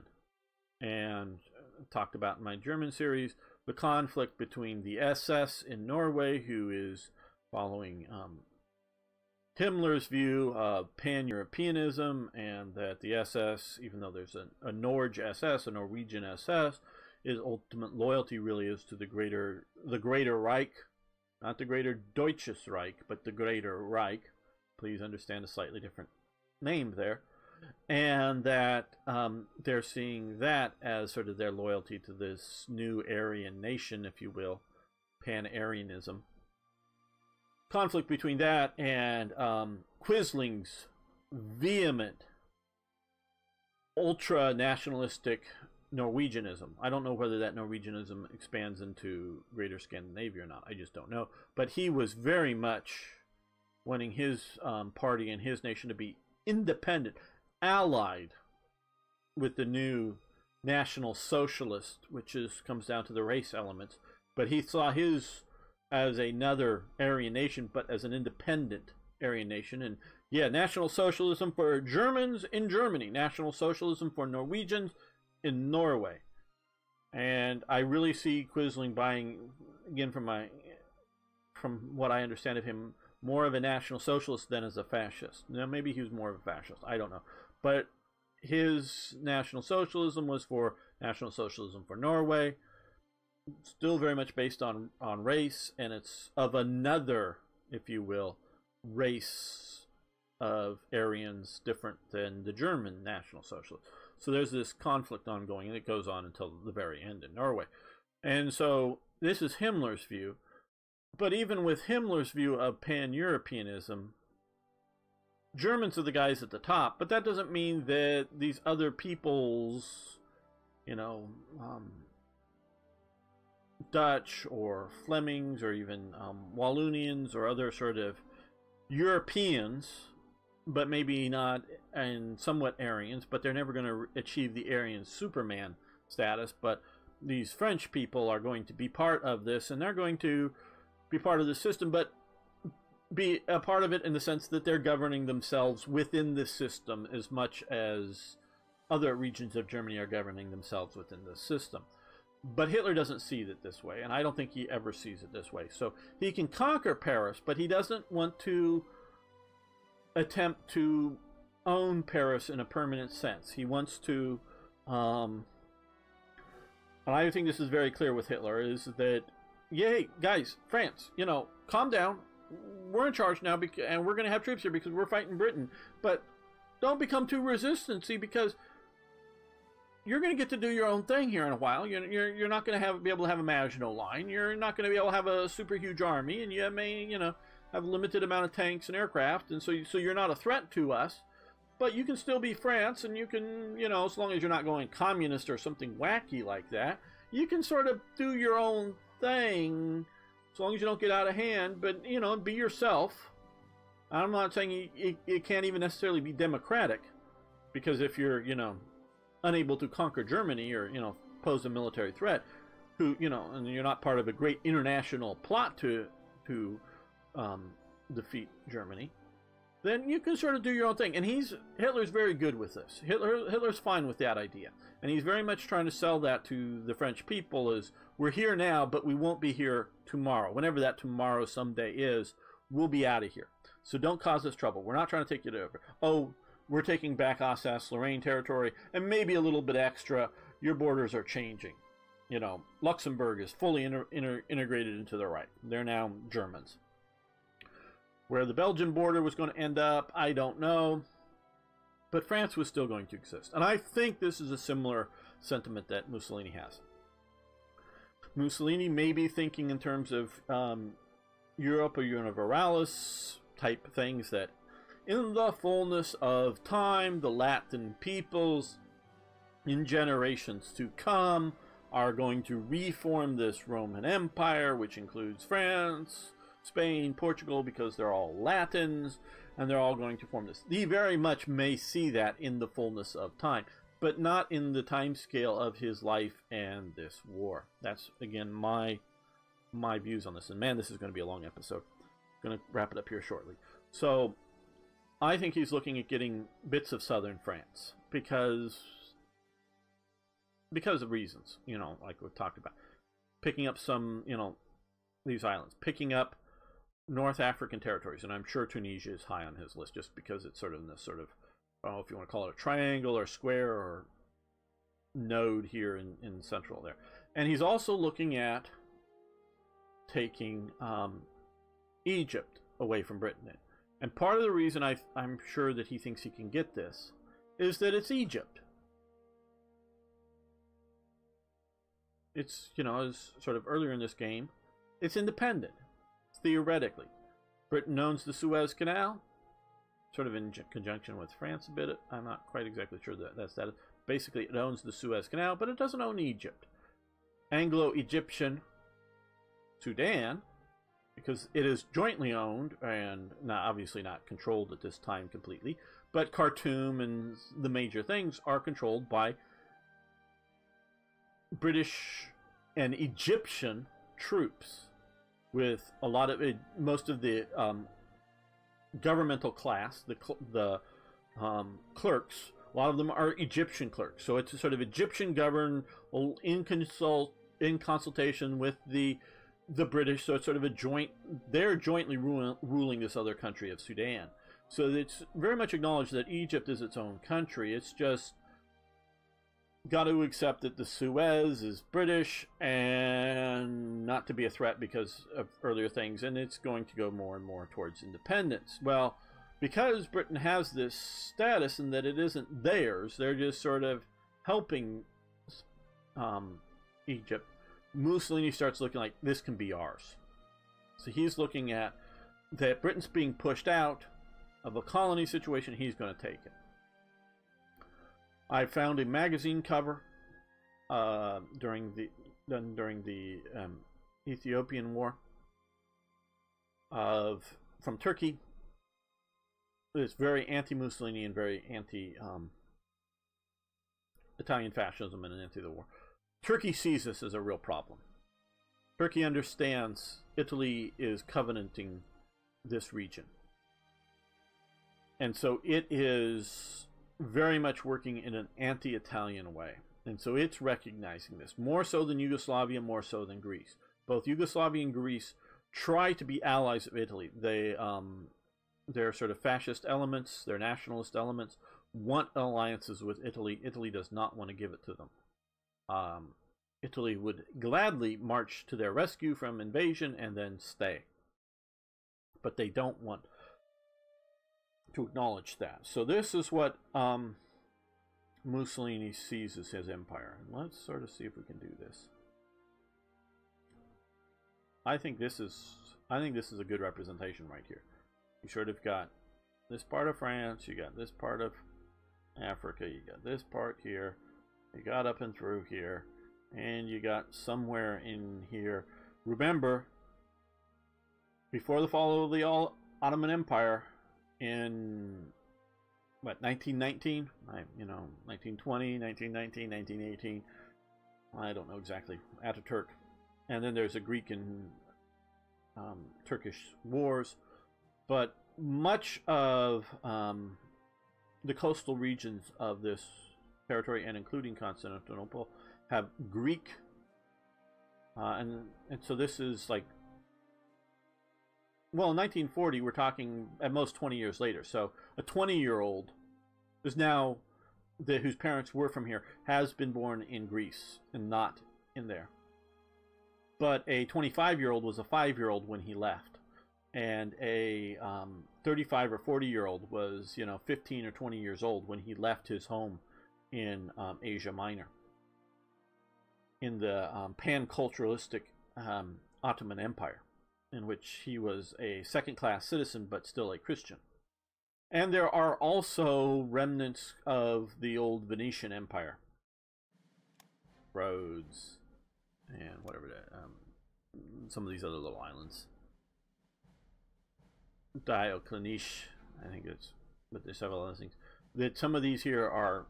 And talked about in my German series the conflict between the SS in Norway, who is following Himmler's view of pan-Europeanism, and that the SS, even though there's a Norge SS, a Norwegian SS, his ultimate loyalty really is to the greater Reich, not the greater Deutsches Reich, but the greater Reich. Please understand a slightly different name there. And that they're seeing that as sort of their loyalty to this new Aryan nation, if you will, pan-Aryanism. Conflict between that and Quisling's vehement, ultra-nationalistic Norwegianism. I don't know whether that Norwegianism expands into Greater Scandinavia or not. I just don't know. But he was very much wanting his party and his nation to be independent, allied with the new National Socialist, which comes down to the race elements. But he saw his as another Aryan nation, but as an independent Aryan nation. And yeah, National Socialism for Germans in Germany, National Socialism for Norwegians in Norway. And I really see Quisling buying, again, from what I understand of him, more of a National Socialist than as a fascist. Now, maybe he was more of a fascist, I don't know. But his National Socialism was for National Socialism for Norway, still very much based on race, and it's of another, if you will, race of Aryans different than the German National Socialists. So there's this conflict ongoing, and it goes on until the very end in Norway. And so this is Himmler's view. But even with Himmler's view of pan-Europeanism, Germans are the guys at the top, but that doesn't mean that these other peoples, you know, Dutch or Flemings or even Wallonians or other sort of Europeans, but maybe not, and somewhat Aryans, but they're never going to achieve the Aryan Superman status. But these French people are going to be part of this, and they're going to be part of the system, but be a part of it in the sense that they're governing themselves within the system as much as other regions of Germany are governing themselves within the system. But Hitler doesn't see it this way, and I don't think he ever sees it this way. So he can conquer Paris, but he doesn't want to attempt to own Paris in a permanent sense. He wants to, and I think this is very clear with Hitler, is that, yay, guys, France, you know, calm down. We're in charge now, and we're going to have troops here because we're fighting Britain. But don't become too resistancy, because you're going to get to do your own thing here in a while. You're not going to be able to have a Maginot Line. You're not going to be able to have a super huge army, and you may, you know, have a limited amount of tanks and aircraft, and so you're not a threat to us. But you can still be France, and you can, you know, as long as you're not going communist or something wacky like that, you can sort of do your own thing, as long as you don't get out of hand. But, you know, be yourself. I'm not saying it can't even necessarily be democratic, because if you're, you know, unable to conquer Germany or, you know, pose a military threat, who, you know, and you're not part of a great international plot to defeat Germany, then you can sort of do your own thing. And Hitler's very good with this. Hitler's fine with that idea, and he's very much trying to sell that to the French people as, we're here now, but we won't be here tomorrow. Whenever that tomorrow someday is, we'll be out of here. So don't cause us trouble. We're not trying to take it over. Oh, we're taking back Alsace-Lorraine territory, and maybe a little bit extra. Your borders are changing. You know, Luxembourg is fully integrated into the Reich. They're now Germans. Where the Belgian border was going to end up, I don't know. But France was still going to exist. And I think this is a similar sentiment that Mussolini has. Mussolini may be thinking in terms of Europe or Universalis type things, that in the fullness of time, the Latin peoples in generations to come are going to reform this Roman Empire, which includes France, Spain, Portugal, because they're all Latins, and they're all going to form this. He very much may see that in the fullness of time. but not in the time scale of his life and this war. That's, again, my views on this. And man, this is going to be a long episode. I'm going to wrap it up here shortly. So I think he's looking at getting bits of southern France because of reasons, you know, like we've talked about. Picking up some, you know, these islands. Picking up North African territories. And I'm sure Tunisia is high on his list just because it's sort of in this sort of, I don't know if you want to call it a triangle or square or node here in central there. And he's also looking at taking Egypt away from Britain. And part of the reason I'm sure that he thinks he can get this is that it's Egypt. It's, you know, as sort of earlier in this game, it's independent, theoretically. Britain owns the Suez Canal, sort of in conjunction with France a bit. I'm not quite exactly sure that's that. Basically, it owns the Suez Canal, but it doesn't own Egypt. Anglo-Egyptian Sudan, because it is jointly owned and obviously not controlled at this time completely, but Khartoum and the major things are controlled by British and Egyptian troops, with a lot of most of the governmental class, the clerks. A lot of them are Egyptian clerks, so it's a sort of Egyptian governed in consultation with the British. So it's sort of a joint. They're jointly ruling this other country of Sudan. So it's very much acknowledged that Egypt is its own country. It's just got to accept that the Suez is British and not to be a threat because of earlier things, and it's going to go more and more towards independence. Well, because Britain has this status and that it isn't theirs, they're just sort of helping Egypt. Mussolini starts looking like this can be ours. So he's looking at that Britain's being pushed out of a colony situation, he's going to take it. I found a magazine cover during the Ethiopian War from Turkey. It's very anti-Mussolini and very anti-Italian fascism and anti the war. Turkey sees this as a real problem. Turkey understands Italy is covenanting this region. And so it is very much working in an anti-Italian way. And so it's recognizing this, more so than Yugoslavia, more so than Greece. Both Yugoslavia and Greece try to be allies of Italy. They're sort of fascist elements, they're nationalist elements, want alliances with Italy. Italy does not want to give it to them. Italy would gladly march to their rescue from invasion and then stay. But they don't want to acknowledge that. So this is what Mussolini sees as his empire. And let's sort of see if we can do this. I think this is a good representation right here. You sort of got this part of France, you got this part of Africa, you got this part here, you got up and through here, and you got somewhere in here. Remember, before the fall of the Ottoman Empire in what, 1919, 1920, 1919, 1918, I don't know exactly, Ataturk, and then there's a Greek and Turkish wars. But much of the coastal regions of this territory, and including Constantinople, have Greek, and so this is like, well, in 1940, we're talking at most 20 years later. So a 20-year-old is now, whose parents were from here, has been born in Greece and not in there. But a 25-year-old was a 5-year-old when he left. And a 35 or 40-year-old was, 15 or 20 years old when he left his home in Asia Minor, in the pan-culturalistic Ottoman Empire, in which he was a second-class citizen but still a Christian. And there are also remnants of the old Venetian Empire, Rhodes, and whatever that, some of these other little islands. Diocletian, I think it's, but there's several other things. That some of these here are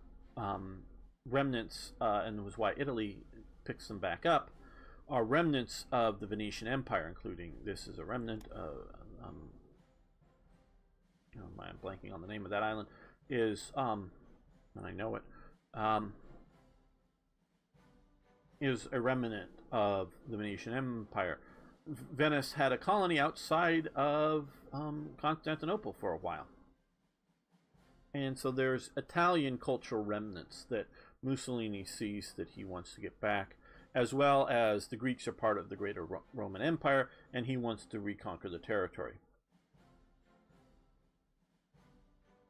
remnants, and was why Italy picks them back up, are remnants of the Venetian Empire, including this is a remnant of, I'm blanking on the name of that island, is, and I know it, is a remnant of the Venetian Empire. Venice had a colony outside of Constantinople for a while. And so there's Italian cultural remnants that Mussolini sees that he wants to get back, as well as the Greeks are part of the greater Roman Empire, and he wants to reconquer the territory.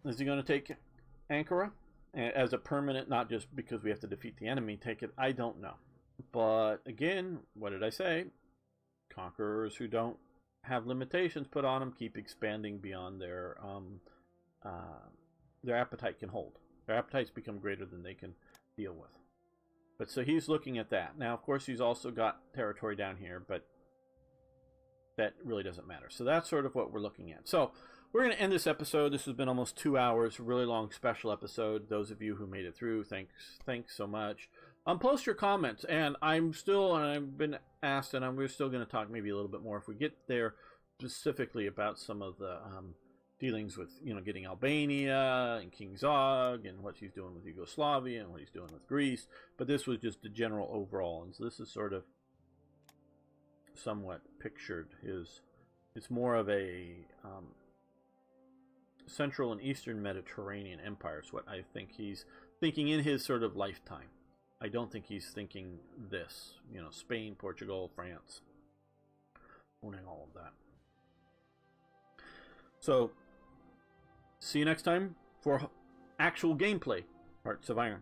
Is he going to take Ankara as a permanent, not just because we have to defeat the enemy, take it? I don't know. But again, what did I say? Conquerors who don't have limitations put on them keep expanding beyond their appetite can hold. Their appetites become greater than they can deal with. But so he's looking at that. Now, of course, he's also got territory down here, but that really doesn't matter. So that's sort of what we're looking at. So we're going to end this episode. This has been almost 2 hours, a really long special episode. Those of you who made it through, thanks so much. Post your comments, and I've been asked, and we're still going to talk maybe a little bit more if we get there, specifically about some of the dealings with, getting Albania and King Zog and what he's doing with Yugoslavia and what he's doing with Greece. But this was just the general overall, and so this is sort of somewhat pictured. It's more of a Central and Eastern Mediterranean empire is what I think he's thinking in his sort of lifetime. I don't think he's thinking this, Spain, Portugal, France, owning all of that. So, see you next time for actual gameplay, Hearts of Iron.